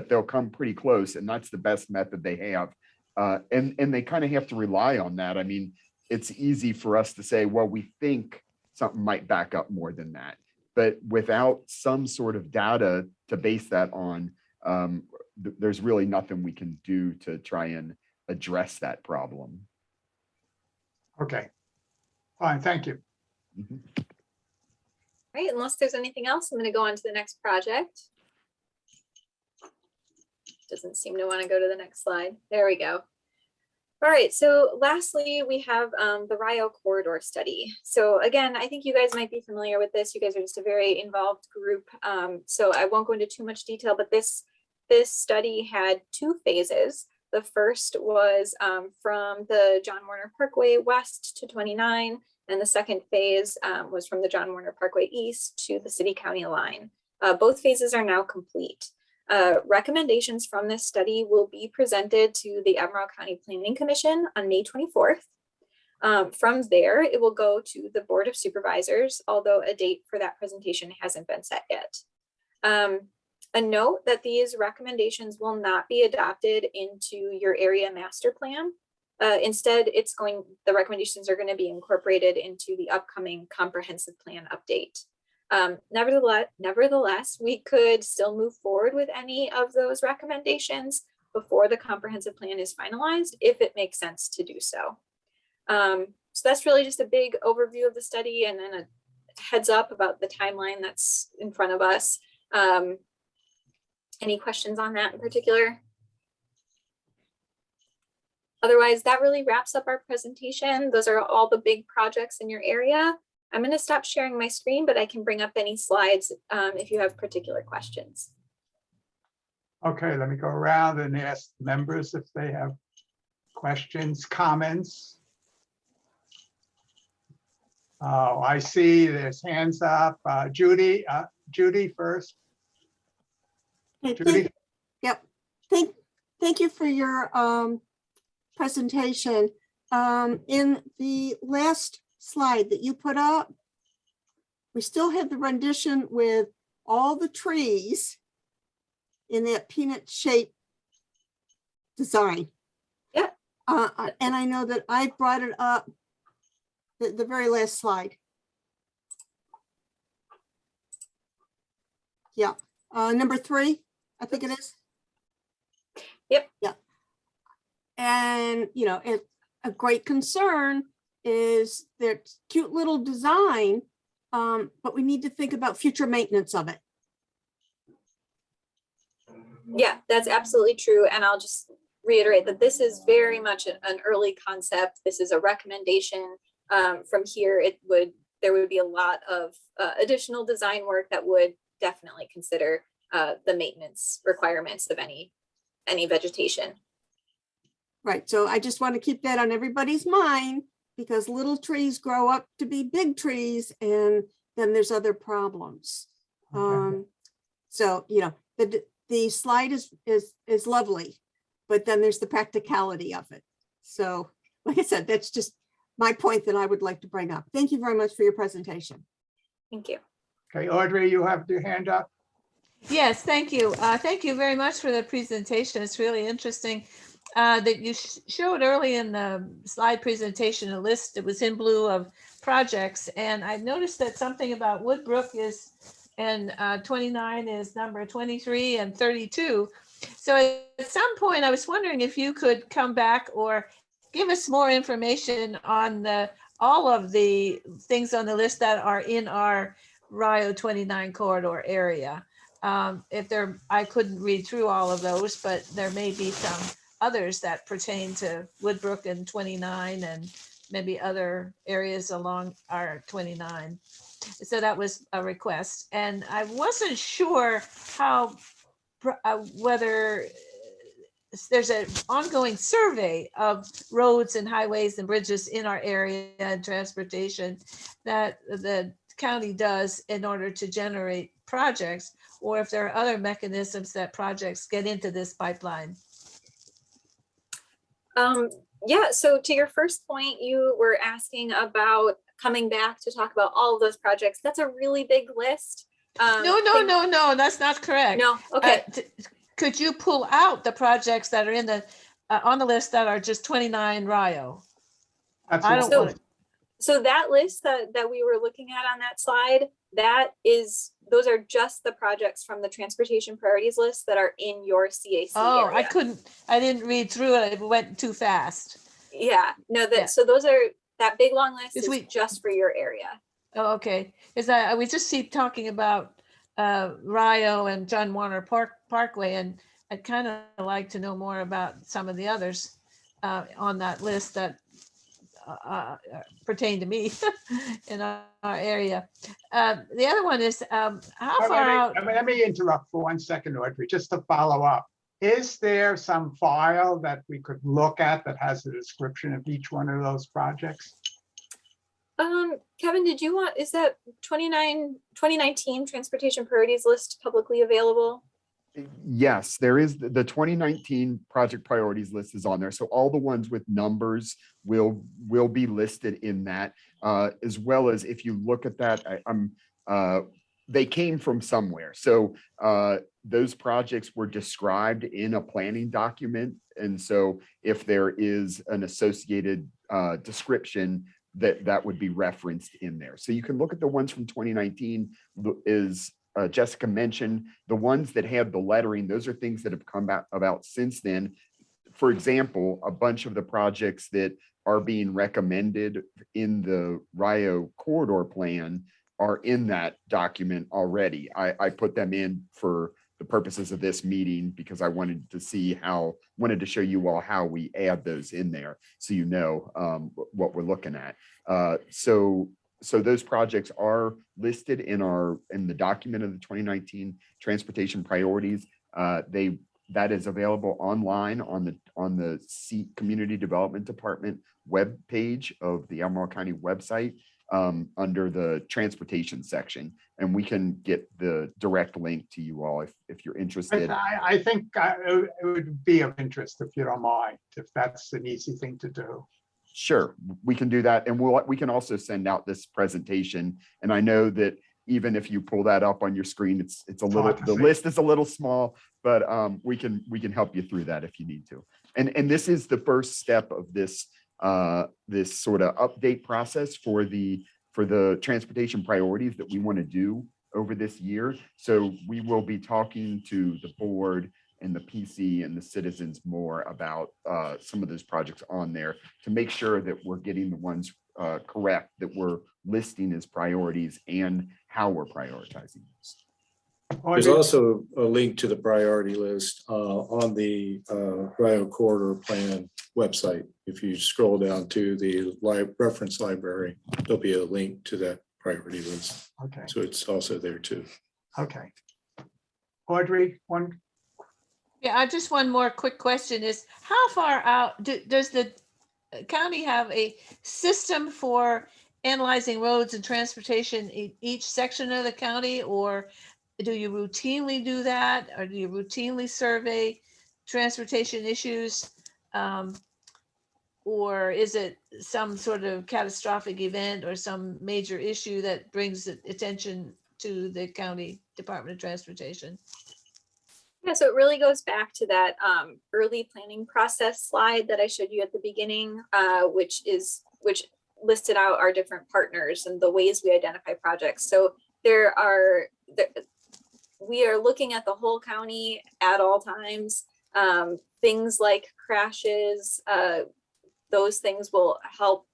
they'll come pretty close, and that's the best method they have. And they kind of have to rely on that. I mean, it's easy for us to say, well, we think something might back up more than that. But without some sort of data to base that on, there's really nothing we can do to try and address that problem. Okay, fine, thank you. Right, unless there's anything else, I'm going to go on to the next project. Doesn't seem to want to go to the next slide. There we go. All right, so lastly, we have the Rio Corridor Study. So again, I think you guys might be familiar with this. You guys are just a very involved group. So I won't go into too much detail, but this study had 2 phases. The first was from the John Warner Parkway west to 29, and the second phase was from the John Warner Parkway east to the city-county line. Both phases are now complete. Recommendations from this study will be presented to the Albemarle County Planning Commission on May 24th. From there, it will go to the Board of Supervisors, although a date for that presentation hasn't been set yet. A note that these recommendations will not be adopted into your area master plan. Instead, the recommendations are going to be incorporated into the upcoming comprehensive plan update. Nevertheless, we could still move forward with any of those recommendations before the comprehensive plan is finalized, if it makes sense to do so. So that's really just a big overview of the study, and then a heads up about the timeline that's in front of us. Any questions on that in particular? Otherwise, that really wraps up our presentation. Those are all the big projects in your area. I'm going to stop sharing my screen, but I can bring up any slides if you have particular questions. Okay, let me go around and ask members if they have questions, comments. Oh, I see there's hands up. Judy first. Judy. Yep. Thank you for your presentation. In the last slide that you put up, we still have the rendition with all the trees in that peanut shaped design. Yeah. And I know that I brought it up the very last slide. Yeah. Number 3, I think it is. Yep. Yeah. And, a great concern is that cute little design, but we need to think about future maintenance of it. Yeah, that's absolutely true. And I'll just reiterate that this is very much an early concept. This is a recommendation. From here, there would be a lot of additional design work that would definitely consider the maintenance requirements of any vegetation. Right. So I just want to keep that on everybody's mind, because little trees grow up to be big trees, and then there's other problems. Okay. So, the the slide is lovely, but then there's the practicality of it. So, like I said, that's just my point that I would like to bring up. Thank you very much for your presentation. Thank you. Okay, Audrey, you have your hand up. Yes, thank you. Thank you very much for the presentation. It's really interesting that you showed early in the slide presentation a list that was in blue of projects. And I noticed that something about Woodbrook is, and 29 is number 23 and 32. So at some point, I was wondering if you could come back or give us more information on all of the things on the list that are in our Rio 29 corridor area. I couldn't read through all of those, but there may be some others that pertain to Woodbrook and 29 and maybe other areas along our 29. So that was a request. And I wasn't sure how, whether there's an ongoing survey of roads and highways and bridges in our area and transportation that the county does in order to generate projects, or if there are other mechanisms that projects get into this pipeline. Yeah, so to your first point, you were asking about coming back to talk about all of those projects. That's a really big list. No, that's not correct. No, okay. Could you pull out the projects that are in the on the list that are just 29 Rio? I don't want to. So that list that we were looking at on that slide, those are just the projects from the transportation priorities list that are in your CAC Oh, area. I didn't read through it. It went too fast. Yeah, no, so those are, that big long list is just for your area. Oh, okay. Because we just keep talking about Rio and John Warner Parkway, and I'd kind of like to know more about some of the others on that list that pertain to me in our area. The other one is how far out? Let me interrupt for 1 second, Audrey, just to follow up. Is there some file that we could look at that has a description of each one of those projects? Kevin, is that 2019 transportation priorities list publicly available? Yes, there is. The 2019 project priorities list is on there. So all the ones with numbers will be listed in that, as well as if you look at that, they came from somewhere. So those projects were described in a planning document. And so if there is an associated description, that would be referenced in there. So you can look at the ones from 2019 Jessica mentioned, the ones that have the lettering, those are things that have come about since then. For example, a bunch of the projects that are being recommended in the Rio Corridor Plan are in that document already. I put them in for the purposes of this meeting because I wanted to show you all how we add those in there so you know what we're looking at. So those projects are listed in the document of the 2019 transportation priorities. That is available online on the Hcip Community Development Department web page of the Albemarle County website under the transportation section, and we can get the direct link to you all if you're interested. I think it would be of interest if you don't mind, if that's an easy thing to do. Sure, we can do that. And we can also send out this presentation. And I know that even if you pull that up on your screen, it's a little, the list is a little small, but we can help you through that if you need to. And this is the first step of this this sort of update process for the transportation priorities that we want to do over this year. So we will be talking to the board and the PC and the citizens more about some of those projects on there to make sure that we're getting the ones correct that we're listing as priorities and how we're prioritizing those. There's also a link to the priority list on the Rio Corridor Plan website. If you scroll down to the reference library, there'll be a link to that priority list. Okay. So it's also there too. Okay. Audrey, one. Yeah, just one more quick question is how far out does the county have a system for analyzing roads and transportation in each section of the county, or do you routinely do that? Or do you routinely survey transportation issues? Or is it some sort of catastrophic event or some major issue that brings attention to the county Department of Transportation? Yeah, so it really goes back to that early planning process slide that I showed you at the beginning, which listed out our different partners and the ways we identify projects. So we are looking at the whole county at all times. Things like crashes, those things will help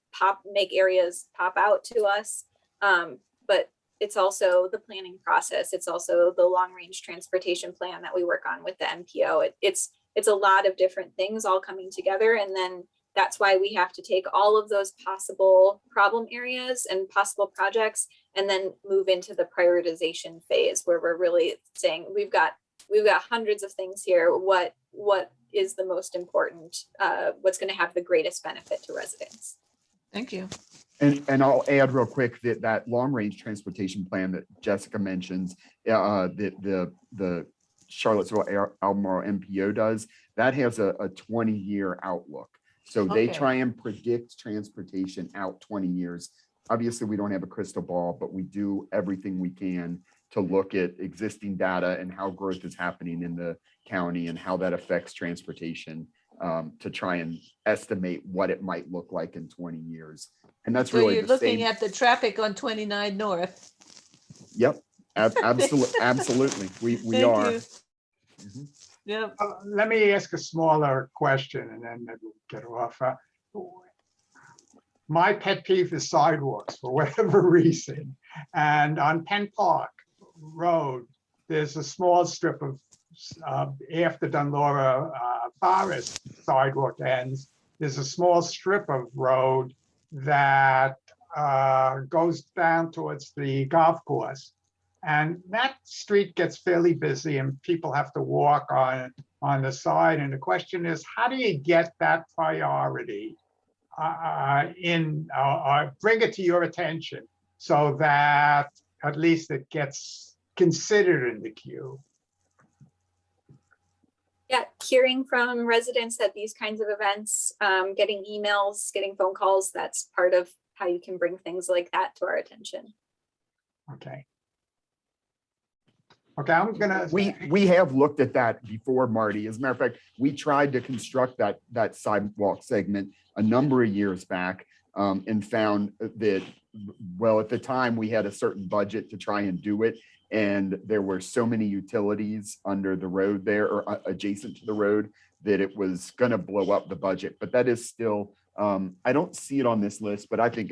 make areas pop out to us. But it's also the planning process. It's also the long range transportation plan that we work on with the MPO. It's a lot of different things all coming together. And then that's why we have to take all of those possible problem areas and possible projects and then move into the prioritization phase where we're really saying we've got hundreds of things here. What is the most important? What's going to have the greatest benefit to residents? Thank you. And I'll add real quick that long range transportation plan that Jessica mentions, the Charlottesville Albemarle MPO does, that has a 20-year outlook. So they try and predict transportation out 20 years. Obviously, we don't have a crystal ball, but we do everything we can to look at existing data and how growth is happening in the county and how that affects transportation to try and estimate what it might look like in 20 years. And that's really you're looking at the traffic on 29 North. Yep, absolutely. We are. Mm-hmm. Yep. Let me ask a smaller question and then maybe we'll get off. My pet peeve is sidewalks for whatever reason. And on Penn Park Road, there's a small strip of after Dunlora Forest sidewalk ends. There's a small strip of road that goes down towards the golf course. And that street gets fairly busy and people have to walk on the side. And the question is, how do you get that priority bring it to your attention so that at least it gets considered in the queue? Yeah, hearing from residents at these kinds of events, getting emails, getting phone calls, that's part of how you can bring things like that to our attention. Okay. Okay, I'm gonna. We have looked at that before, Marty. As a matter of fact, we tried to construct that sidewalk segment a number of years back and found that, well, at the time we had a certain budget to try and do it. And there were so many utilities under the road there or adjacent to the road that it was going to blow up the budget. But that is still, I don't see it on this list, but I think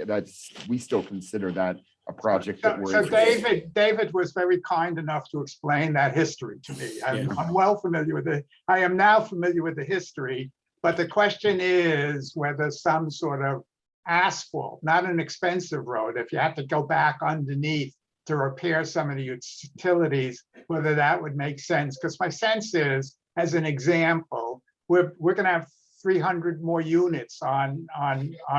we still consider that a project that we're interested in. David was very kind enough to explain that history to me. I'm well familiar with it. I am now familiar with the history, but the question is whether some sort of asphalt, not an expensive road, if you have to go back underneath to repair some of the utilities, whether that would make sense. Because my sense is, as an example, we're going to have 300 more units on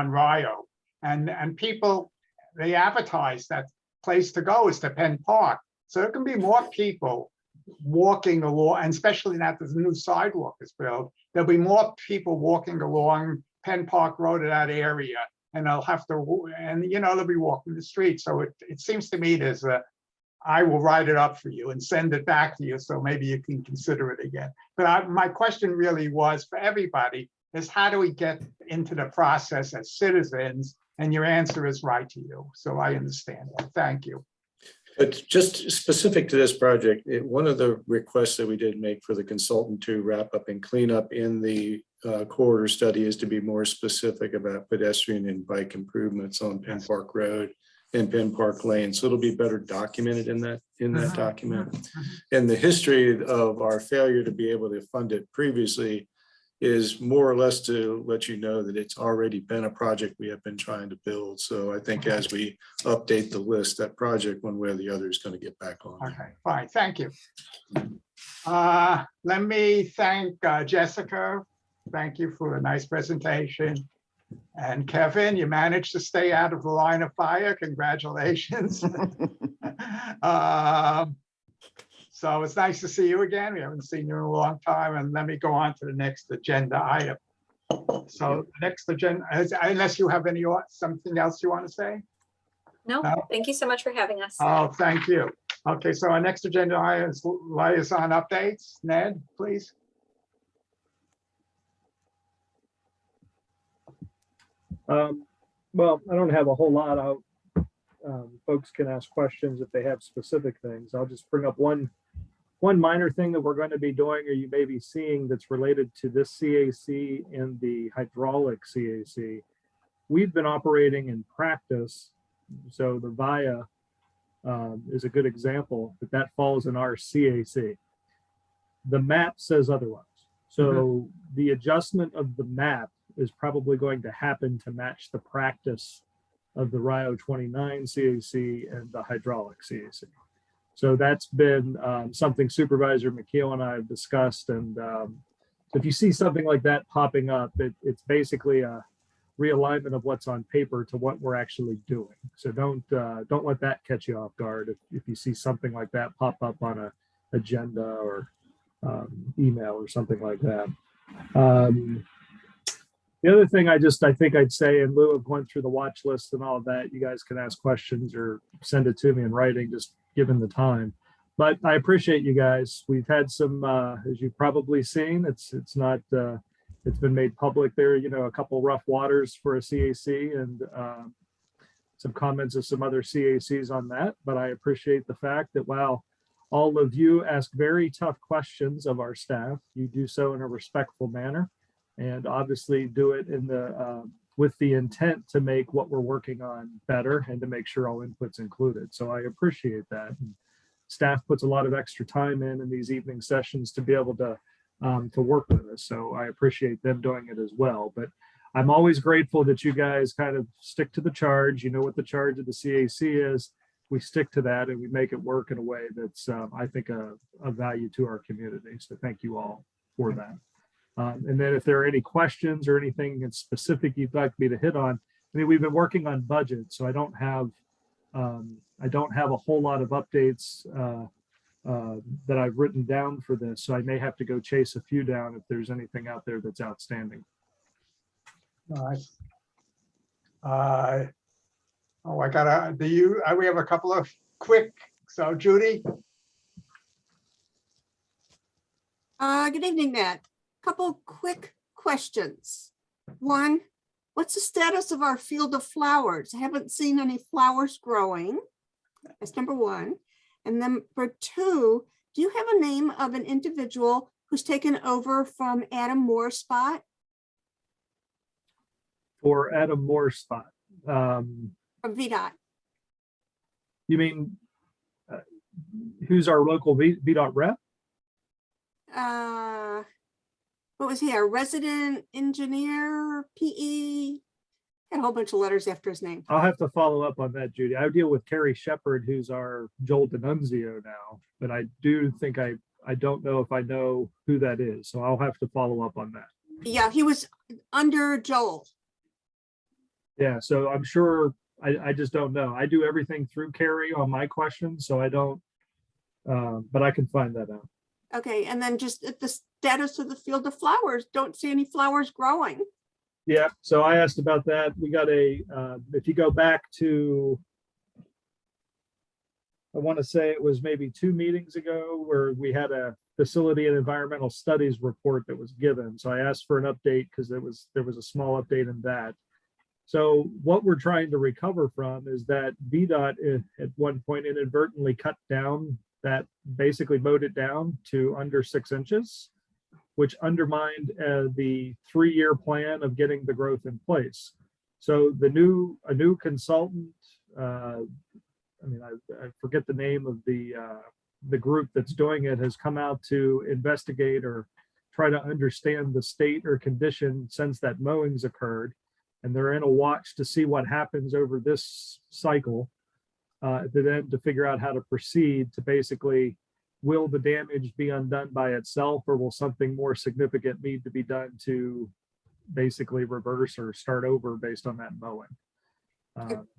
Rio, and people, they advertise that place to go is to Penn Park. So there can be more people walking along, and especially now that the new sidewalk is built, there'll be more people walking along Penn Park Road to that area. And they'll have to, and they'll be walking the street. So it seems to me I will write it up for you and send it back to you, so maybe you can consider it again. But my question really was for everybody is, how do we get into the process as citizens? And your answer is right to you. So I understand that. Thank you. But just specific to this project, one of the requests that we did make for the consultant to wrap up and clean up in the corridor study is to be more specific about pedestrian and bike improvements on Penn Park Road and Penn Park Lane. So it'll be better documented in that document. And the history of our failure to be able to fund it previously is more or less to let you know that it's already been a project we have been trying to build. So I think as we update the list, that project one way or the other is going to get back on. Okay, fine, thank you. Let me thank Jessica. Thank you for a nice presentation. And Kevin, you managed to stay out of the line of fire. Congratulations. So it's nice to see you again. We haven't seen you in a long time. And let me go on to the next agenda item. So the next agenda, unless you have something else you want to say? No, No? thank you so much for having us. Oh, thank you. Okay, so our next agenda item is liaison updates. Ned, please. Well, I don't have a whole lot out. Folks can ask questions if they have specific things. I'll just bring up one minor thing that we're going to be doing, or you may be seeing, that's related to this CAC and the hydraulic CAC. We've been operating in practice, so the VIA is a good example that falls in our CAC. The map says otherwise. So the adjustment of the map is probably going to happen to match the practice of the Rio 29 CAC and the hydraulic CAC. So that's been something Supervisor McKeel and I have discussed. And if you see something like that popping up, it's basically a realignment of what's on paper to what we're actually doing. So don't let that catch you off guard if you see something like that pop up on a agenda or email or something like that. The other thing I think I'd say, in lieu of going through the watch list and all of that, you guys can ask questions or send it to me in writing, just given the time. But I appreciate you guys. We've had some, as you've probably seen, it's been made public there, a couple rough waters for a CAC, and some comments of some other CACs on that. But I appreciate the fact that while all of you ask very tough questions of our staff, you do so in a respectful manner, and obviously do it in with the intent to make what we're working on better and to make sure all input's included. So I appreciate that. And staff puts a lot of extra time in these evening sessions to be able to work with us. So I appreciate them doing it as well. But I'm always grateful that you guys kind of stick to the charge. You know what the charge of the CAC is. We stick to that and we make it work in a way that's, I think, a value to our community. So thank you all for that. And then if there are any questions or anything in specific you'd like me to hit on, I mean, we've been working on budget, so I don't have a whole lot of updates that I've written down for this. So I may have to go chase a few down if there's anything out there that's outstanding. All right. We have a couple of quick, so Judy. Good evening, Ned. Couple quick questions. One, what's the status of our field of flowers? I haven't seen any flowers growing. That's number one. And then for two, do you have a name of an individual who's taken over from Adam Moore's spot? For Adam Moore's spot. From VDOT. You mean, who's our local VDOT rep? What was he, a resident engineer, PE? Had a whole bunch of letters after his name. I'll have to follow up on that, Judy. I deal with Carrie Shepard, who's our Joel D'Annunzio now, but I do think I don't know if I know who that is. So I'll have to follow up on that. Yeah, he was under Joel. Yeah, so I'm sure, I just don't know. I do everything through Carrie on my questions, so I don't, but I can find that out. Okay, and then just at the status of the field of flowers, don't see any flowers growing. Yeah, so I asked about that. We got if you go back to, I want to say it was maybe 2 meetings ago where we had a facility and environmental studies report that was given. So I asked for an update because there was a small update in that. So what we're trying to recover from is that VDOT at one point inadvertently cut down that, basically mowed it down to under 6 inches, which undermined the 3-year plan of getting the growth in place. So a new consultant, I forget the name of the group that's doing it, has come out to investigate or try to understand the state or condition since that mowing's occurred. And they're in a watch to see what happens over this cycle, to figure out how to proceed to basically, will the damage be undone by itself, or will something more significant need to be done to basically reverse or start over based on that mowing?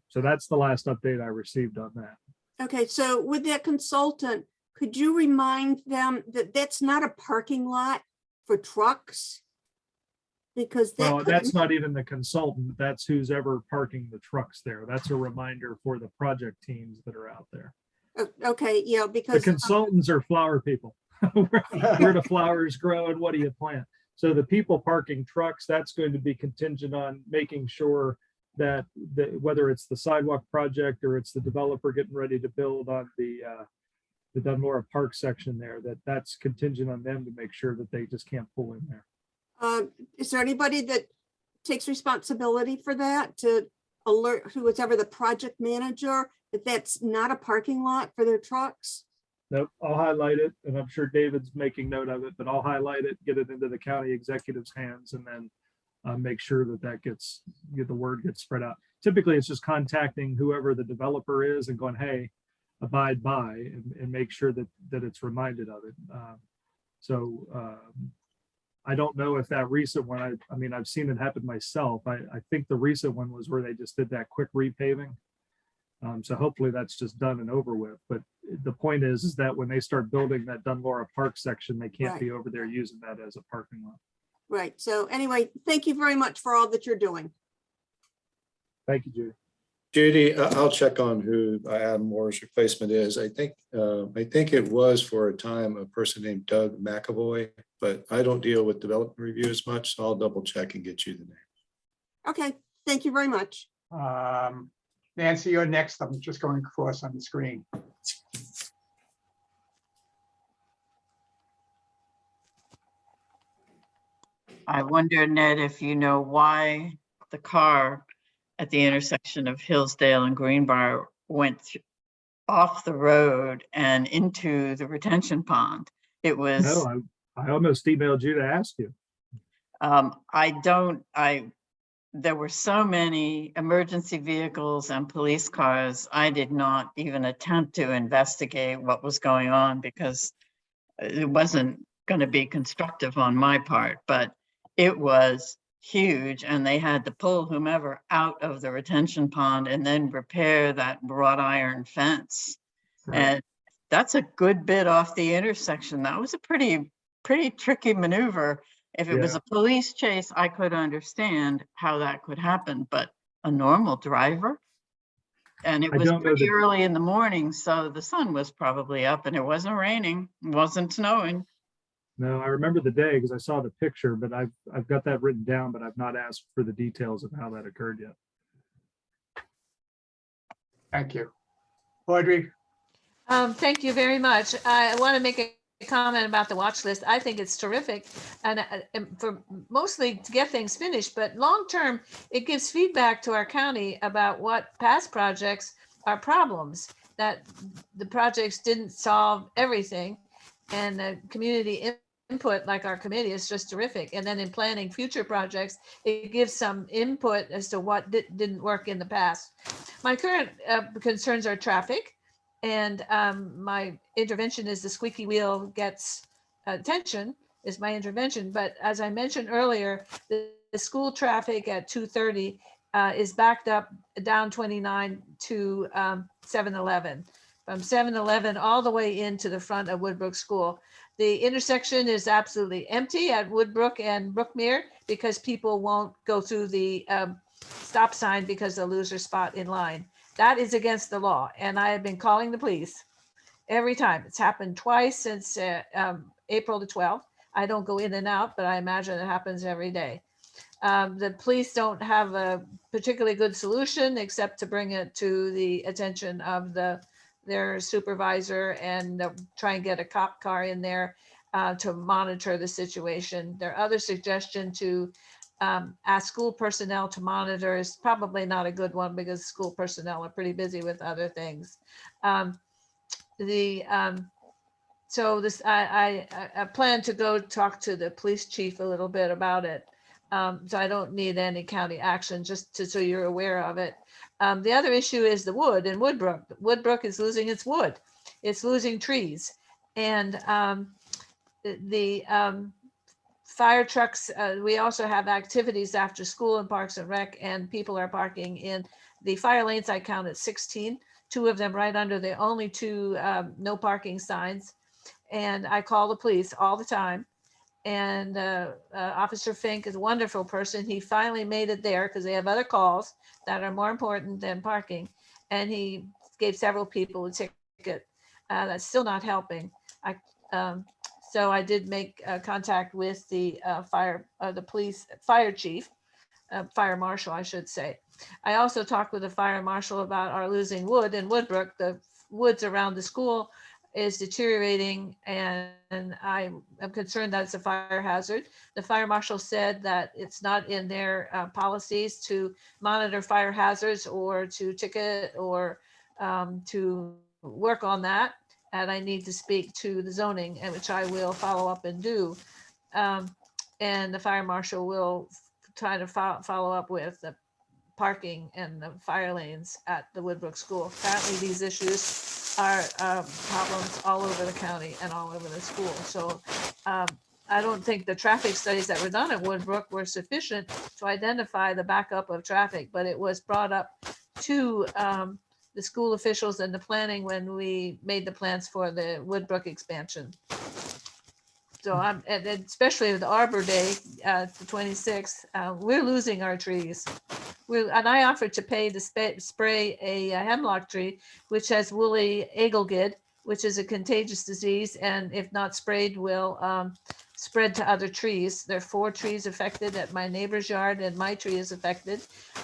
So that's the last update I received on that. Okay, so with that consultant, could you remind them that that's not a parking lot for trucks? Because that Well, that's not even the consultant. That's who's ever parking the trucks there. That's a reminder for the project teams that are out there. okay, yeah, The because consultants are flower people. Where do flowers grow and what do you plant? So the people parking trucks, that's going to be contingent on making sure that whether it's the sidewalk project or it's the developer getting ready to build on the Dunmore Park section there, that's contingent on them to make sure that they just can't pull in there. is there anybody that takes responsibility for that, to alert whoever the project manager that that's not a parking lot for their trucks? Nope, I'll highlight it, and I'm sure David's making note of it, but I'll highlight it, get it into the county executive's hands, and then make sure that the word gets spread out. Typically, it's just contacting whoever the developer is and going, hey, abide by, and make sure that it's reminded of it. I don't know if that recent one, I mean, I've seen it happen myself. I think the recent one was where they just did that quick repaving. So hopefully that's just done and over with. But the point is that when they start building that Dunmore Park section, they can't be over there using that as a parking lot. Right. So anyway, thank you very much for all that you're doing. Thank you, Judy. Judy, I'll check on who Adam Moore's replacement is. I think it was for a time a person named Doug McAvoy, but I don't deal with development review as much, so I'll double check and get you the name. Okay, thank you very much. Nancy, you're next. I'm just going across on the screen. I wonder, Ned, if you know why the car at the intersection of Hillsdale and Greenbrier went off the road and into the retention pond. It was. No, I almost emailed you to ask you. There were so many emergency vehicles and police cars. I did not even attempt to investigate what was going on because it wasn't going to be constructive on my part, but it was huge, and they had to pull whomever out of the retention pond and then repair that wrought iron fence. Right. And that's a good bit off the intersection. That was a pretty tricky maneuver. If it was a police chase, I could understand how that could happen, but a normal driver? And it was pretty early in the morning, so the sun was probably up and it wasn't raining, it wasn't snowing. No, I remember the day because I saw the picture, but I've got that written down, but I've not asked for the details of how that occurred yet. Thank you. Audrey? Thank you very much. I want to make a comment about the watch list. I think it's terrific, and for mostly to get things finished, but long term, it gives feedback to our county about what past projects are problems, that the projects didn't solve everything, and the community input, like our committee, is just terrific. And then in planning future projects, it gives some input as to what didn't work in the past. My current concerns are traffic. And my intervention is the squeaky wheel gets attention is my intervention. But as I mentioned earlier, the school traffic at 2:30 is backed up down 29 to 7-Eleven. From 7-Eleven all the way into the front of Woodbrook School. The intersection is absolutely empty at Woodbrook and Berkmar because people won't go through the stop sign because they'll lose their spot in line. That is against the law, and I have been calling the police every time. It's happened twice since April the 12th. I don't go in and out, but I imagine it happens every day. The police don't have a particularly good solution except to bring it to the attention of their supervisor and try and get a cop car in there to monitor the situation. Their other suggestion to ask school personnel to monitor is probably not a good one because school personnel are pretty busy with other things. I plan to go talk to the police chief a little bit about it. So I don't need any county action, just so you're aware of it. The other issue is the wood in Woodbrook. Woodbrook is losing its wood. It's losing trees. And the fire trucks, we also have activities after school in Parks and Rec, and people are parking in the fire lanes I counted 16, 2 of them right under the only 2 no parking signs. And I call the police all the time. And Officer Fink is a wonderful person. He finally made it there because they have other calls that are more important than parking. And he gave several people a ticket. That's still not helping. So I did make contact with the police, fire chief, fire marshal, I should say. I also talked with the fire marshal about our losing wood in Woodbrook. The woods around the school is deteriorating, and I am concerned that it's a fire hazard. The fire marshal said that it's not in their policies to monitor fire hazards or to ticket or to work on that. And I need to speak to the zoning, and which I will follow up and do. And the fire marshal will try to follow up with the parking and the fire lanes at the Woodbrook School. Apparently these issues are problems all over the county and all over the school. So I don't think the traffic studies that were done at Woodbrook were sufficient to identify the backup of traffic, but it was brought up to the school officials and the planning when we made the plans for the Woodbrook expansion. So and especially with Arbor Day, the 26th, we're losing our trees. And I offered to pay to spray a hemlock tree, which has woolly agelgid, which is a contagious disease, and if not sprayed, will spread to other trees. There are 4 trees affected at my neighbor's yard, and my tree is affected.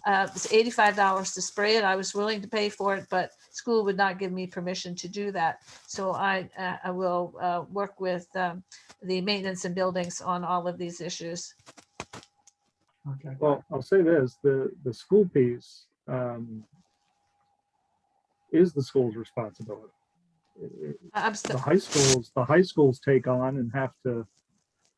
It's $85 to spray it. I was willing to pay for it, but school would not give me permission to do that. So I will work with the maintenance and buildings on all of these issues. Okay. Well, I'll say this, the school piece is the school's responsibility. The high schools take on and have to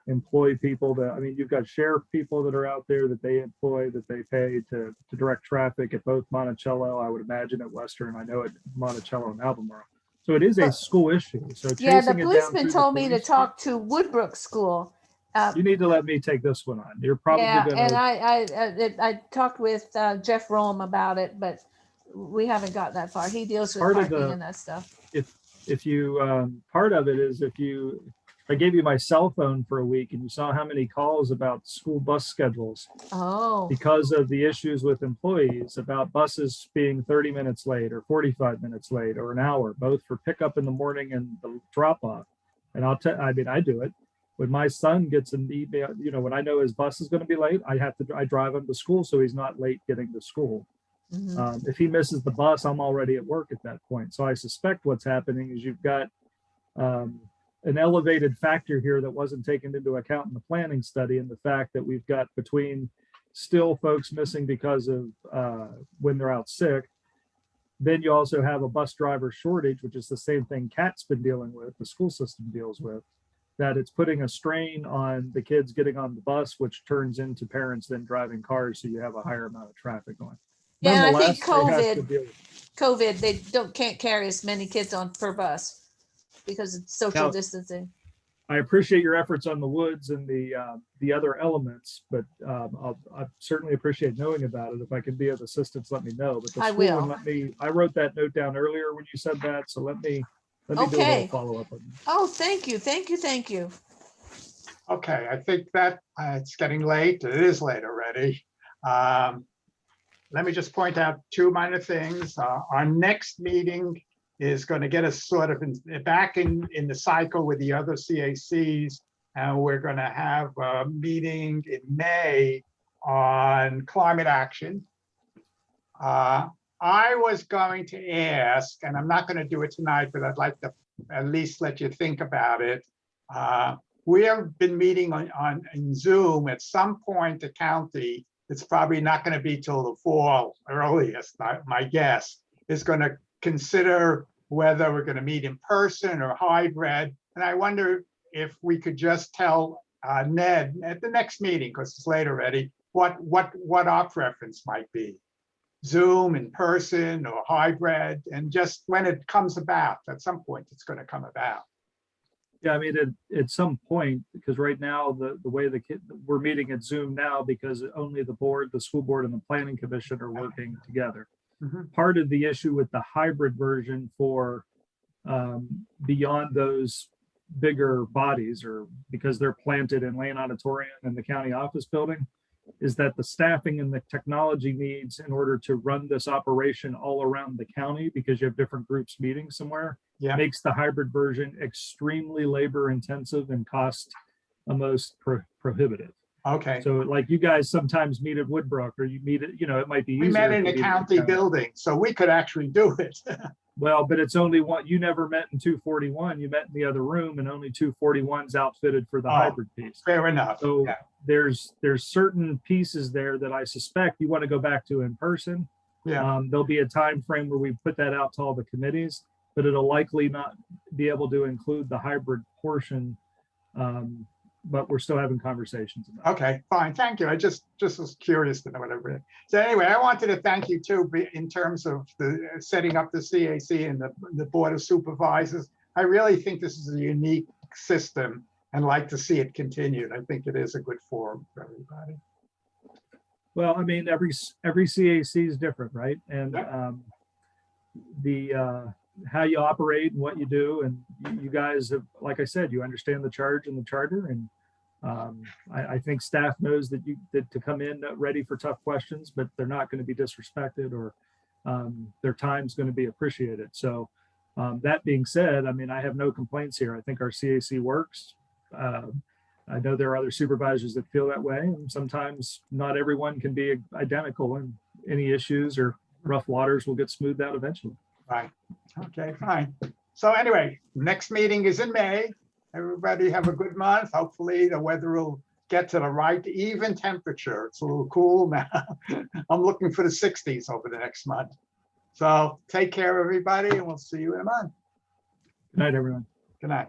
employ people that, I mean, you've got sheriff people that are out there that they employ, that they pay to direct traffic at both Monticello, I would imagine at Western, I know at Monticello and Albemarle. So it is a school issue. So Yeah, the chasing it down policeman through told the me to police talk to Woodbrook School. You need to let me take this one on. You're probably Yeah, and gonna, I talked with Jeff Rome about it, but we haven't got that far. He deals with Part of parking the- and that stuff. if you, part of it is if I gave you my cell phone for a week and you saw how many calls about school bus schedules Oh, because of the issues with employees about buses being 30 minutes late or 45 minutes late or an hour, both for pickup in the morning and the drop off. And I mean, I do it. When my son gets an email, you know, when I know his bus is going to be late, I drive him to school so he's not late getting to school. If he misses the bus, I'm already at work at that point. So I suspect what's happening is you've got an elevated factor here that wasn't taken into account in the planning study, and the fact that we've got between still folks missing because of when they're out sick. Then you also have a bus driver shortage, which is the same thing CAT's been dealing with, the school system deals with, that it's putting a strain on the kids getting on the bus, which turns into parents then driving cars, so you have a higher amount of traffic going. yeah, and I think Nonetheless, they have to deal with COVID, they can't carry as many kids on per bus because it's social Now- distancing. I appreciate your efforts on the woods and the other elements, but I certainly appreciate knowing about it. If I can be of assistance, let me know. But the I school one, will. I wrote that note down earlier when you said that, so let me do a little Okay. follow up on that. Oh, thank you, thank you, thank you. Okay, I think that it's getting late. It is late already. Let me just point out 2 minor things. Our next meeting is going to get us sort of back in the cycle with the other CACs. And we're going to have a meeting in May on climate action. I was going to ask, and I'm not going to do it tonight, but I'd like to at least let you think about it. We have been meeting on Zoom at some point. The county, it's probably not going to be till the fall earliest. My guess is going to consider whether we're going to meet in person or hybrid. And I wonder if we could just tell Ned at the next meeting, because it's late already, what our preference might be. Zoom, in person, or hybrid, and just when it comes about, at some point it's going to come about. Yeah, I mean, at some point, because right now, the way we're meeting at Zoom now because only the board, the school board and the planning commission are working together. part of the issue with the hybrid version for beyond those bigger bodies, or because they're planted in Lane Auditorium and the county office building, is that the staffing and the technology needs in order to run this operation all around the county, because you have different groups meeting somewhere, makes the hybrid version extremely labor intensive and cost almost prohibitive. Okay. So like you guys sometimes meet at Woodbrook, or you meet at, it might be easier. We met in to the meet at county building, so we could actually do it. Well, but it's only one, you never met in 241, you met in the other room, and only 241's outfitted for the hybrid piece. Fair enough. So Yeah. there's certain pieces there that I suspect you want to go back to in person. Yeah. There'll be a time frame where we put that out to all the committees, but it'll likely not be able to include the hybrid portion. But we're still having conversations about it. Okay, fine. Thank you. I just was curious to know what everybody. So anyway, I wanted to thank you too in terms of the setting up the CAC and the Board of Supervisors. I really think this is a unique system and like to see it continued. I think it is a good forum for everybody. Well, I mean, every CAC is different, right? And how you operate and what you do, and you guys have, like I said, you understand the charge and the charter, and I think staff knows that to come in ready for tough questions, but they're not going to be disrespected, or their time's going to be appreciated. So that being said, I mean, I have no complaints here. I think our CAC works. I know there are other supervisors that feel that way, and sometimes not everyone can be identical, and any issues or rough waters will get smoothed out eventually. Right. Okay, fine. So anyway, next meeting is in May. Everybody have a good month. Hopefully the weather will get to the right even temperature. It's a little cool now. I'm looking for the 60s over the next month. So take care, everybody, and we'll see you in a month. Good night, everyone. Good night.